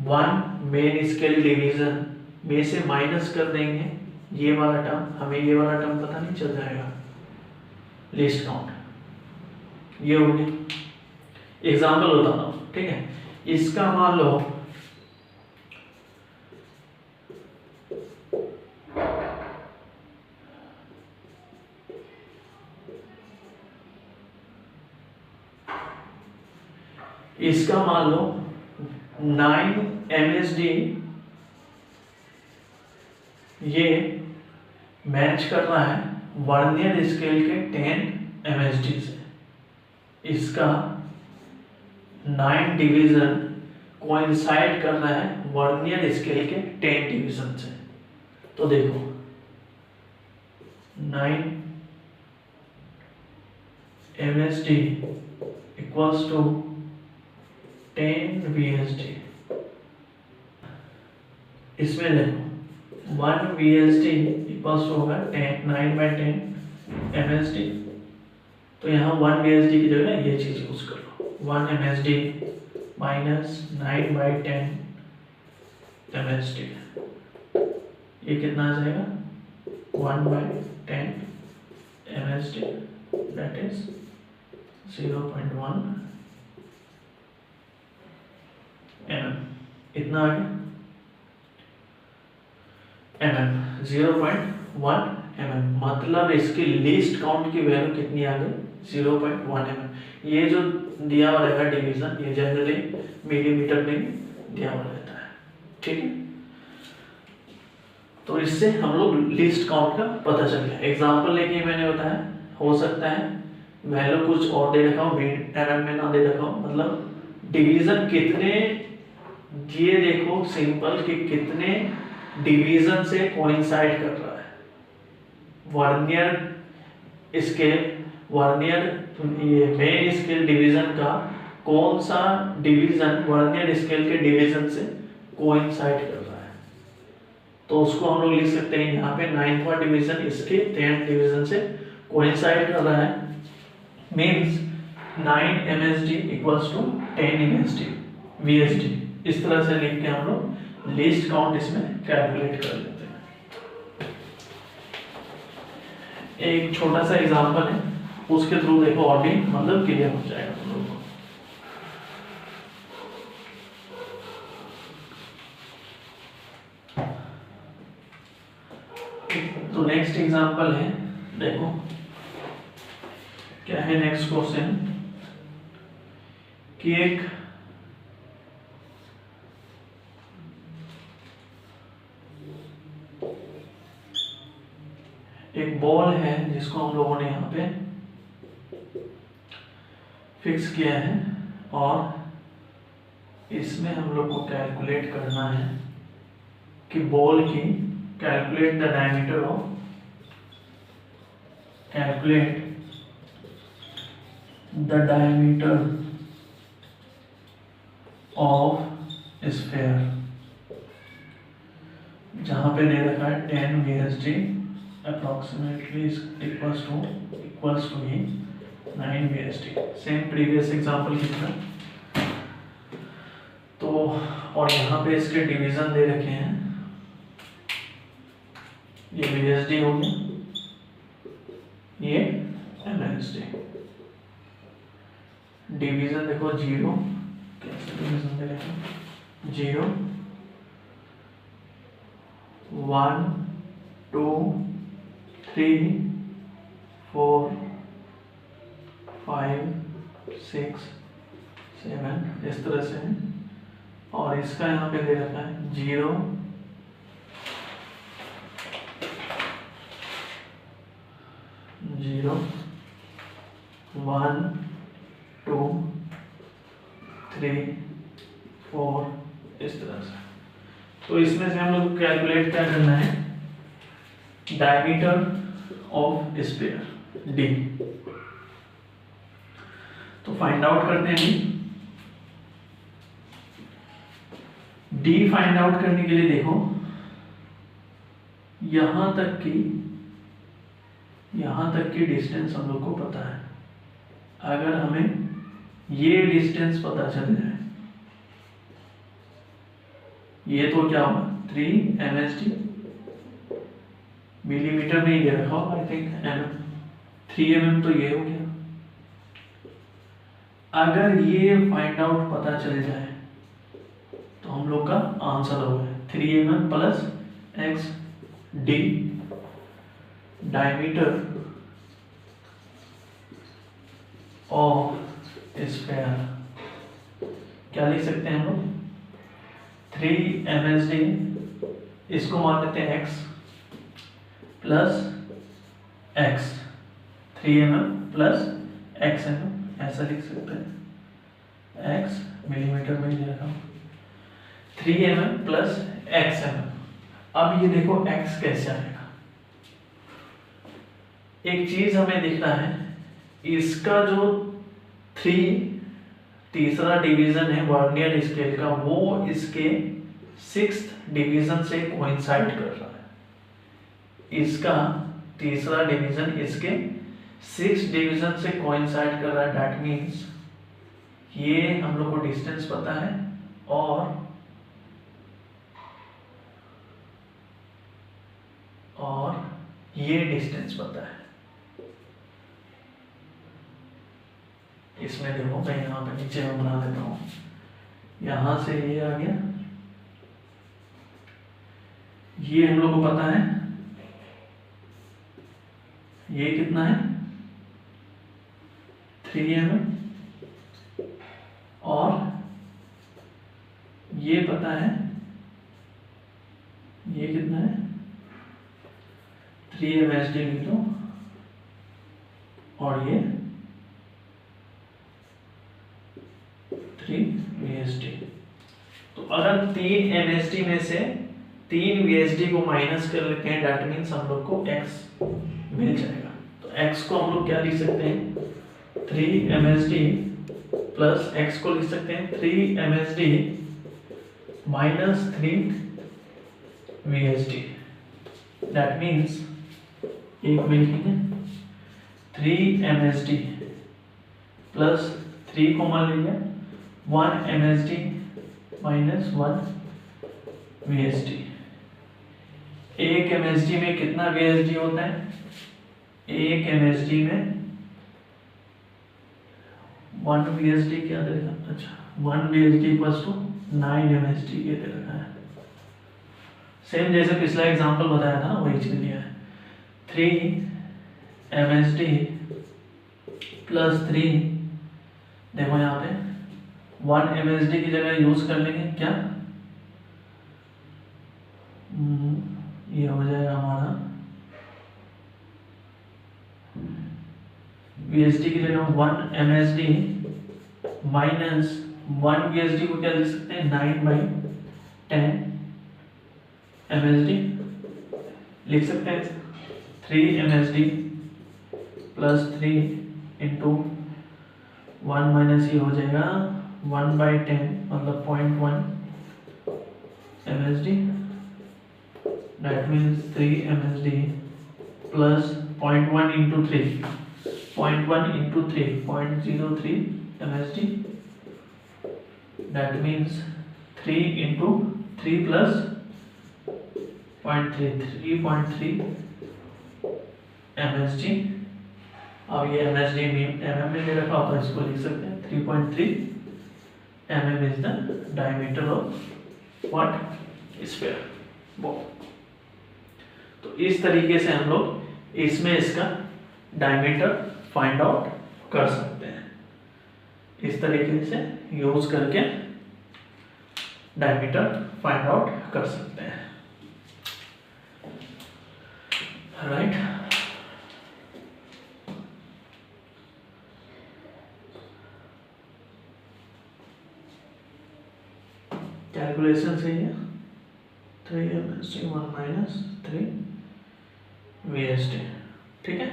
1 main scale division में से माइनस कर देंगे ये वाला टर्म, हमें ये वाला टर्म पता नहीं चल जाएगा, लिस्ट काउंट। ये हो गया। एग्जाम्पल बताता हूं, ठीक है। इसका मान लो इसका मान लो 9 MSD ये मैच कर रहा है वर्नियर स्केल के 10 MSD से। इसका 9 डिवीजन कोइंसाइड कर रहा है वर्नियर स्केल के 10 डिवीजन से। तो देखो 9 MSD इक्वल्स टू 10 VSD। इसमें देखो 1 VSD इक्वल्स टू होगा 9/10 MSD। तो यहाँ 1 VSD की जगह ये चीज यूज कर लो, 1 MSD माइनस 9/10 MSD। ये कितना आ जाएगा, 1/10 MSD दैट इज 0.1 mm। इतना आ गया mm, 0.1 mm। मतलब इसकी लीस्ट काउंट की वैल्यू कितनी आ गई, 0.1 mm। ये जो दिया हुआ रहेगा डिवीजन, ये जनरली मिलीमीटर में दिया हुआ रहता है, ठीक है। तो इससे हम लोग लीस्ट काउंट का पता चल गया। एग्जांपल लेके मैंने बताया, हो सकता है वैल्यू कुछ और दे रखा हूँ, mm में ना दे रखा हूँ, मतलब डिवीजन कितने, ये देखो सिंपल कि कितने डिवीजन से कोइंसाइड कर रहा है वर्नियर स्केल, वर्नियर ये मेन स्केल डिवीजन का कौन सा डिवीजन वर्नियर स्केल के डिवीजन से कोइंसाइड कर रहा है। तो उसको हम लोग लिख सकते हैं यहाँ पे 9वां डिवीजन इसके 10 डिवीजन से कोइंसाइड कर रहा है, means 9 MSD equals to 10 MSD VSD। इस तरह से लिख के हम लोग लीस्ट काउंट इसमें कैलकुलेट कर लेते हैं। एक छोटा सा एग्जांपल है, उसके थ्रू देखो और भी मतलब क्लियर हो जाएगा तुम लोगों को। तो नेक्स्ट एग्जांपल है, देखो क्या है नेक्स्ट क्वेश्चन कि एक बॉल है जिसको हम लोगों ने यहाँ पे फिक्स किया है और इसमें हम लोग को कैलकुलेट करना है कि बॉल की, calculate the diameter of, calculate the diameter of sphere, जहां पे दे रखा है 10 VSD approximately equals to he 9 VSD। Same previous example की तरह। तो और यहाँ पे इसके डिवीजन दे रखे हैं, ये VSD हो गया, ये MSD। डिवीजन देखो 0, कैसे डिवीजन दे रखे हैं, 0 1 2 3 4 5 6 7 इस तरह से है। और इसका यहाँ पे दे रखा है 0 0 1 2 3 4 इस तरह से। तो इसमें से हम लोग कैलकुलेट क्या करना है, डायमीटर ऑफ स्फीयर डी। तो फाइंड आउट करते हैं डी। फाइंड आउट करने के लिए देखो यहां तक की डिस्टेंस हम लोग को पता है। अगर हमें ये डिस्टेंस पता चल जाए, ये तो क्या होगा 3 MSD, मिलीमीटर में ही दे रखा होगा आई थिंक, mm 3 mm तो ये हो गया। अगर ये फाइंड आउट पता चल जाए तो हम लोग का आंसर हो गया 3 mm plus x d diameter of sphere. क्या लिख सकते हैं हम लोग 3 MSD, इसको मान लेते हैं x plus x, 3 mm plus x mm, ऐसा लिख सकते हैं। x मिलीमीटर में दे रखा हूँ, 3 mm प्लस x mm। अब ये देखो x कैसे आएगा, एक चीज हमें दिख रहा है, इसका जो तीसरा डिवीजन है वर्नियर स्केल का, वो इसके 6th डिवीजन से कोइंसाइड कर रहा है। इसका तीसरा डिवीजन इसके 6th डिवीजन से कोइंसाइड कर रहा है। दैट मीन्स ये हम लोग को डिस्टेंस पता है और ये डिस्टेंस पता है। इसमें देखो मैं यहाँ पे नीचे में बना देता हूँ, यहां से ये आ गया, ये हम लोग को पता है ये कितना है 3 mm, और ये पता है ये कितना है 3 MSD लिख लो, और ये 3 VSD। तो अगर 3 MSD में से 3 VSD को माइनस कर लेते हैं, दैट मीन्स हम लोग को x मिल जाएगा। तो x को हम लोग क्या लिख सकते हैं 3 MSD प्लस x को लिख सकते हैं 3 MSD minus 3 VSD। That means एक में लिखेंगे 3 MSD प्लस 3 को मान लीजिए 1 MSD माइनस 1 VSD। 1 MSD में कितना VSD होता है, 1 MSD में 1 VSD क्या देगा, अच्छा 1 VSD इक्वल्स टू 9 MSD ये दे रखा है। सेम जैसे पिछला एग्जांपल बताया था ना, वही चीज लिया है। 3 MSD प्लस 3, देखो यहाँ पे 1 MSD की जगह यूज कर लेंगे क्या, ये हो जाएगा हमारा VSD की जगह 1 MSD माइनस 1 VSD को क्या लिख सकते हैं 9/10 MSD लिख सकते हैं। 3 MSD प्लस 3 इंटू 1 माइनस ये हो जाएगा 1/10 मतलब 0.1 MSD। That means 3 MSD plus 0.1 into 3, 0.1 into 3 0.03 MSD। That means 3 into 3 plus 3.3 MSD। अब ये MSD mm में दे रखा होता है, इसको लिख सकते हैं 3.3 mm is the diameter of what sphere ball. तो इस तरीके से हम लोग इसमें इसका डायमीटर फाइंड आउट कर सकते हैं। इस तरीके से यूज करके डायमीटर फाइंड आउट कर सकते हैं, राइट। कैलकुलेशन सही है। 3 1 माइनस 3 VST। ठीक है,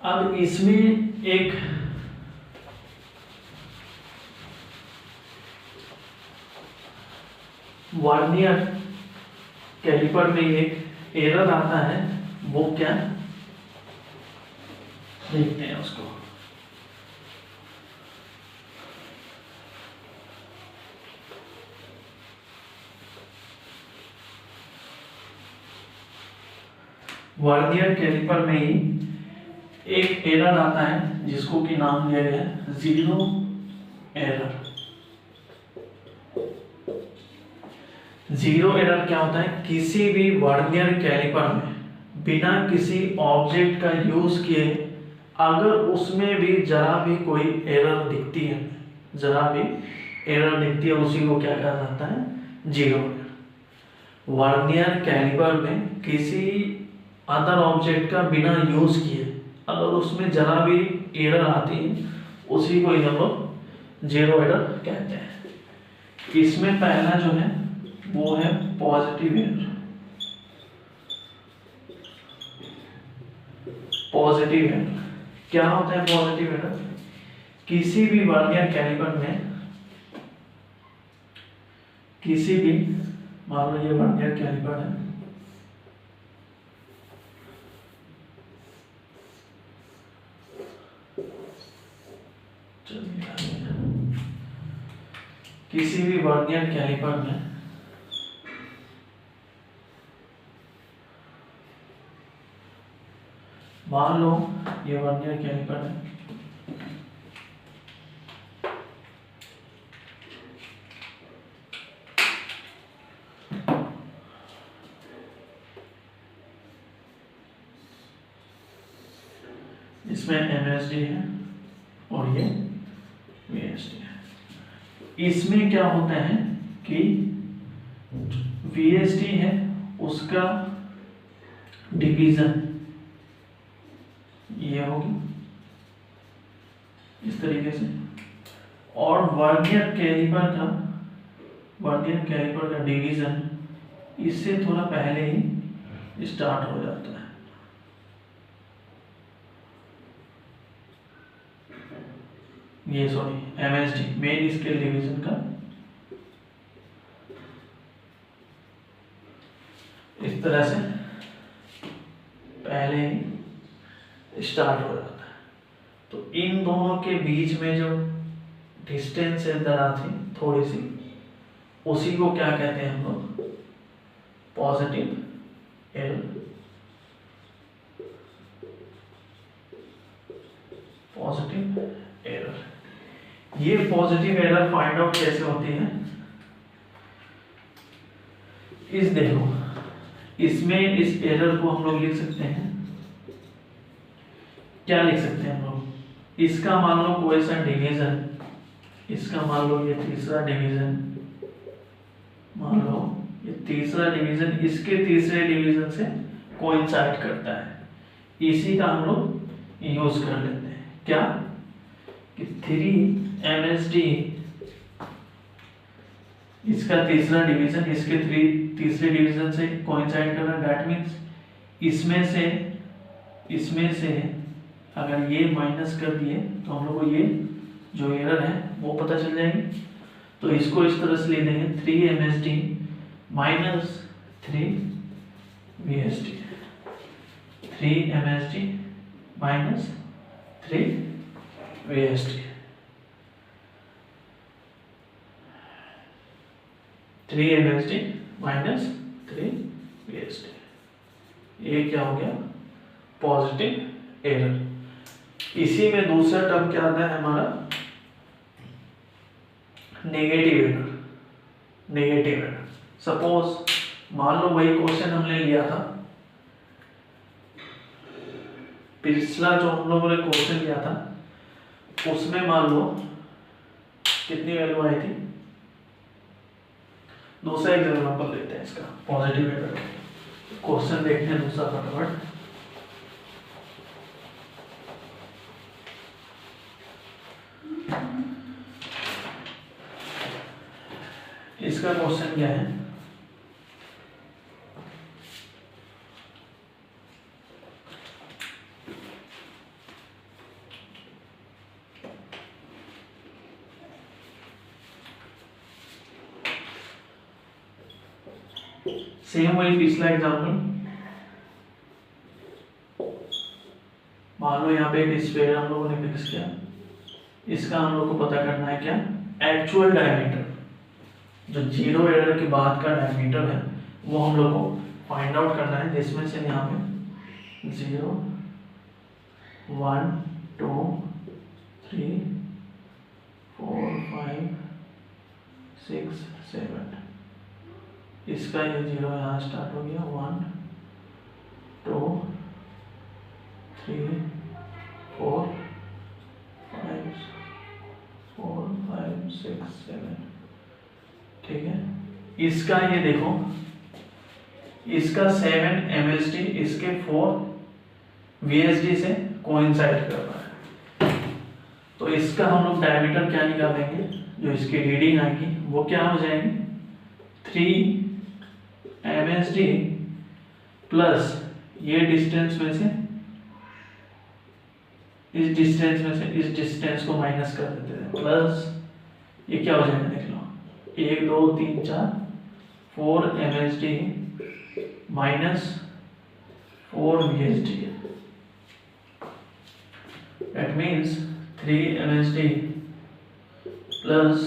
अब इसमें एक वर्नियर कैलिपर में एक एरर आता है, वो क्या देखते हैं उसको। वर्नियर कैलिपर में ही एक एरर आता है जिसको कि नाम दिया गया है जीरो एरर। जीरो एरर क्या होता है, किसी भी वर्नियर कैलिपर में बिना किसी ऑब्जेक्ट का यूज किए अगर उसमें भी जरा भी कोई एरर दिखती है, जरा भी एरर दिखती है, उसी को क्या कहा जाता है, जीरो एरर। वर्नियर कैलिपर में किसी अदर ऑब्जेक्ट का बिना यूज किए अगर उसमें जरा भी एरर आती है, उसी को हम लोग जीरो एरर कहते हैं। इसमें पहला जो है वो है पॉजिटिव एरर। पॉजिटिव एरर क्या होता है? पॉजिटिव एरर किसी भी वर्नियर कैलिपर में, किसी भी, मान लो ये वर्नियर कैलिपर है, किसी भी वर्नियर कैलिपर में मान लो ये वर्नियर कैलिपर है, इसमें MSD है और ये VSD है। इसमें क्या होता है कि VSD है उसका डिवीजन ये होगी इस तरीके से, और वर्नियर कैलिपर का डिवीजन इससे थोड़ा पहले ही स्टार्ट हो जाता है। ये sorry MSD main scale division का इस तरह से पहले ही स्टार्ट हो जाता है। तो इन दोनों के बीच में जो डिस्टेंस है दरार थोड़ी सी, उसी को क्या कहते हैं हम लोग, पॉजिटिव एरर। पॉजिटिव एरर, ये पॉजिटिव एरर फाइंड आउट कैसे होती है, इस देखो इसमें इस एरर को हम लोग लिख सकते हैं, क्या लिख सकते हैं हम लोग, इसका मान लो कोई सा डिवीजन, इसका मान लो ये तीसरा डिवीजन, मान लो ये तीसरा डिवीजन इसके तीसरे डिवीजन से कोइंसाइड करता है, इसी का हम लोग यूज कर लेते हैं। क्या कि 3 MSD इसका तीसरा डिवीजन इसके तीसरे डिवीजन से कोइंसाइड कर रहा है, दैट मीन्स इसमें से अगर ये माइनस कर दिए तो हम लोग को ये जो एरर है वो पता चल जाएगी। तो इसको इस तरह से ले देंगे 3 MSD minus 3 VSD, 3 MSD minus 3 VSD, 3 MSD minus 3 VSD। ये क्या हो गया, पॉजिटिव एरर। इसी में दूसरा टर्म क्या आता है हमारा, negative error. Negative error, suppose मान लो वही क्वेश्चन हमने लिया था, पिछला जो हम लोगों ने क्वेश्चन लिया था उसमें मान लो कितनी वैल्यू आई थी। दूसरा एग्जाम्पल लेते हैं इसका, पॉजिटिव एरर क्वेश्चन देखते हैं दूसरा फटाफट। इसका क्वेश्चन क्या है, सेम वही पिछला एग्जाम्पल, मान लो यहाँ पे एक स्फीयर हम लोगों ने फिक्स किया, इसका हम लोग को पता करना है क्या, एक्चुअल डायमीटर, जो जीरो एरर के बाद का डायमीटर है वो हम लोग को फाइंड आउट करना है, जिसमें से यहाँ पे 0 1 2 3 4 5 6 7, इसका ये 0 यहाँ स्टार्ट हो गया, 1 2 3 4 5 4 5 6 7, ठीक है। इसका ये देखो, इसका 7 MSD इसके 4 VSD से कोइंसाइड कर रहा है, तो इसका हम लोग डायमीटर क्या निकालेंगे, जो इसकी रीडिंग आएगी वो क्या हो जाएगी, 3 MSD प्लस ये डिस्टेंस में से इस डिस्टेंस को माइनस कर देते हैं, प्लस ये क्या हो जाएगा देख लो, 1 2 3 4 4 MSD minus 4 VSD, that means 3 MSD plus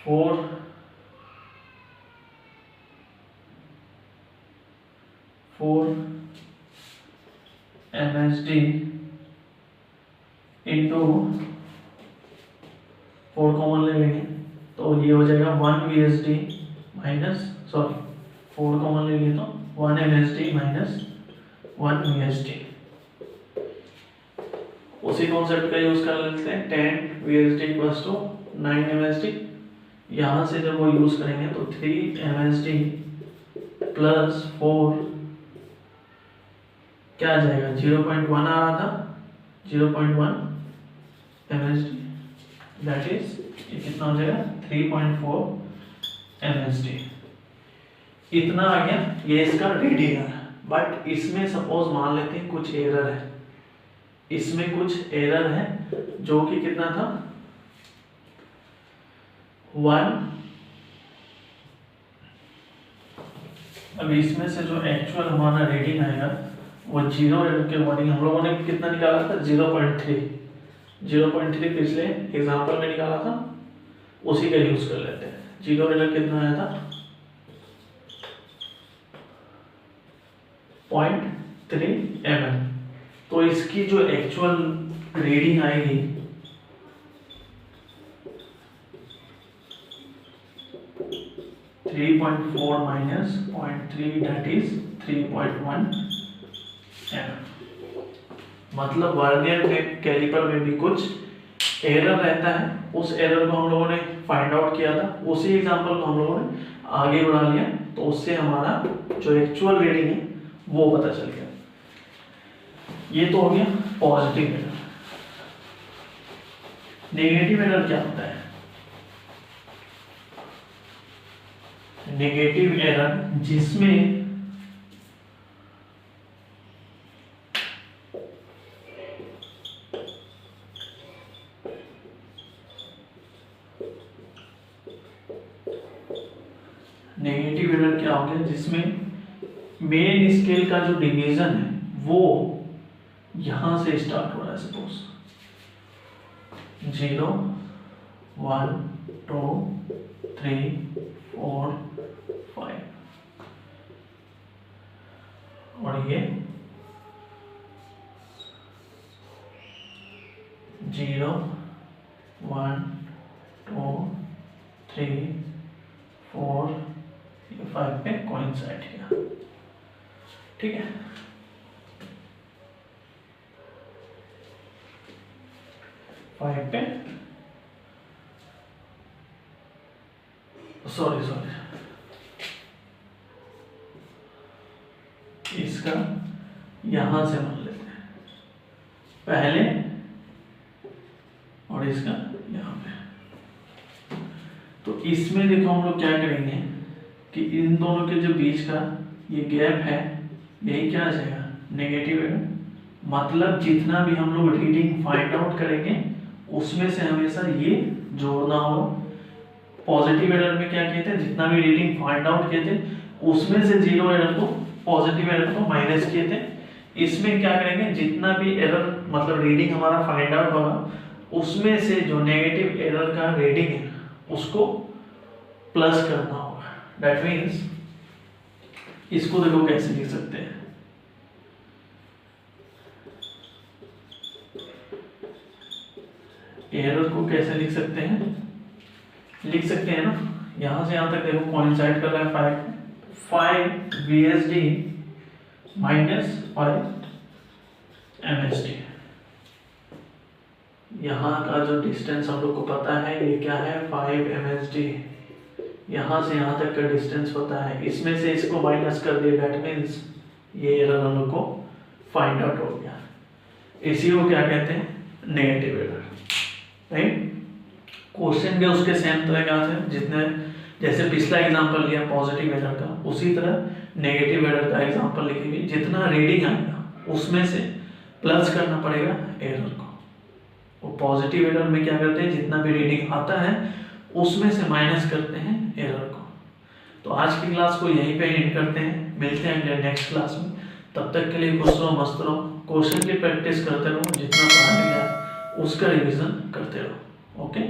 4 MSD into 4 common ले लेंगे तो ये हो जाएगा 1 VSD माइनस, सॉरी 4 कॉमन ले लिए तो 1 MSD माइनस 1 VSD। उसी कॉन्सेप्ट का यूज कर लेते हैं, 10 VSD इक्वल्स टू 9 MSD, यहाँ से जब वो यूज करेंगे तो 3 MSD प्लस 4 क्या आ जाएगा, 0.1 आ रहा था, 0.1 MSD, दैट इज ये कितना हो जाएगा 3.4 MSD, इतना आ गया, ये इसका रीडिंग है। बट इसमें सपोज मान लेते हैं कुछ एरर है, इसमें कुछ एरर है जो कि कितना था 1, अब इसमें से जो एक्चुअल हमारा रीडिंग आएगा वो 0 एरर के अकॉर्डिंग हम लोगों ने कितना निकाला था 0.3 पिछले एग्जांपल में निकाला था, उसी का यूज कर लेते हैं। 0 एरर कितना आया था 0.3 mm, तो इसकी जो एक्चुअल रीडिंग आएगी 3.4 माइनस 0.3 दैट इज 3.1 mm। मतलब वर्नियर में कैलिपर में भी कुछ एरर रहता है, उस एरर को हम लोगों ने फाइंड आउट किया था, उसी एग्जांपल को हम लोगों ने आगे बढ़ा लिया, तो उससे हमारा जो एक्चुअल रीडिंग है वो पता चल गया। ये तो हो गया पॉजिटिव एरर। नेगेटिव एरर क्या होता है, नेगेटिव एरर जिसमें नेगेटिव एरर क्या हो गया, जिसमें मेन स्केल का जो डिवीजन है वो यहां से स्टार्ट हो रहा है, सपोज 0 1 2 3 4 5 और ये 0 1 2 3 4 5 पे कोइंसाइड किया, ठीक है। फाइव पे सॉरी इसका यहां से मान लेते हैं पहले और इसका यहां पे, तो इसमें देखो हम लोग क्या करेंगे कि इन दोनों के जो बीच का ये गैप है यही क्या आ जाएगा, नेगेटिव एरर। मतलब जितना भी हम लोग रीडिंग फाइंड आउट करेंगे उसमें से हमेशा ये जोड़ना होगा। पॉजिटिव एरर में क्या किए थे, जितना भी रीडिंग फाइंड आउट किए थे उसमें से जीरो एरर को, पॉजिटिव एरर को माइनस किए थे। इसमें क्या करेंगे, जितना भी एरर मतलब रीडिंग हमारा फाइंड आउट होगा उसमें से जो नेगेटिव एरर का रीडिंग है उसको प्लस करना होगा। दैट मीन्स इसको देखो कैसे लिख सकते हैं, एरर को कैसे लिख सकते हैं, लिख सकते हैं ना, यहां से यहां तक देखो कोइंसाइड कर रहा है 5 VSD माइनस 5 MSD। यहाँ का जो डिस्टेंस हम लोग को पता है ये क्या है 5 MSD। यहाँ से यहाँ तक का डिस्टेंस पता है, इसमें से इसको माइनस कर दिया, दैट मीन्स ये एरर हम लोग को फाइंड आउट हो गया। इसी को क्या कहते हैं, नेगेटिव एरर। राइट, क्वेश्चन भी उसके सेम तरह का है, जितने जैसे पिछला एग्जांपल लिया पॉजिटिव एरर का, उसी तरह नेगेटिव एरर का एग्जांपल लिखेंगे। जितना रीडिंग आएगा उसमें से प्लस करना पड़ेगा एरर को। वो पॉजिटिव एरर में क्या करते हैं, जितना भी रीडिंग आता है उसमें से माइनस करते हैं एरर को। तो आज की क्लास को यहीं पे एंड करते हैं, मिलते हैं अगले नेक्स्ट क्लास में। तब तक के लिए खुश रहो, मस्त रहो, क्वेश्चन की प्रैक्टिस करते रहो, जितना पढ़ा गया उसका रिवीजन करते रहो। ओके।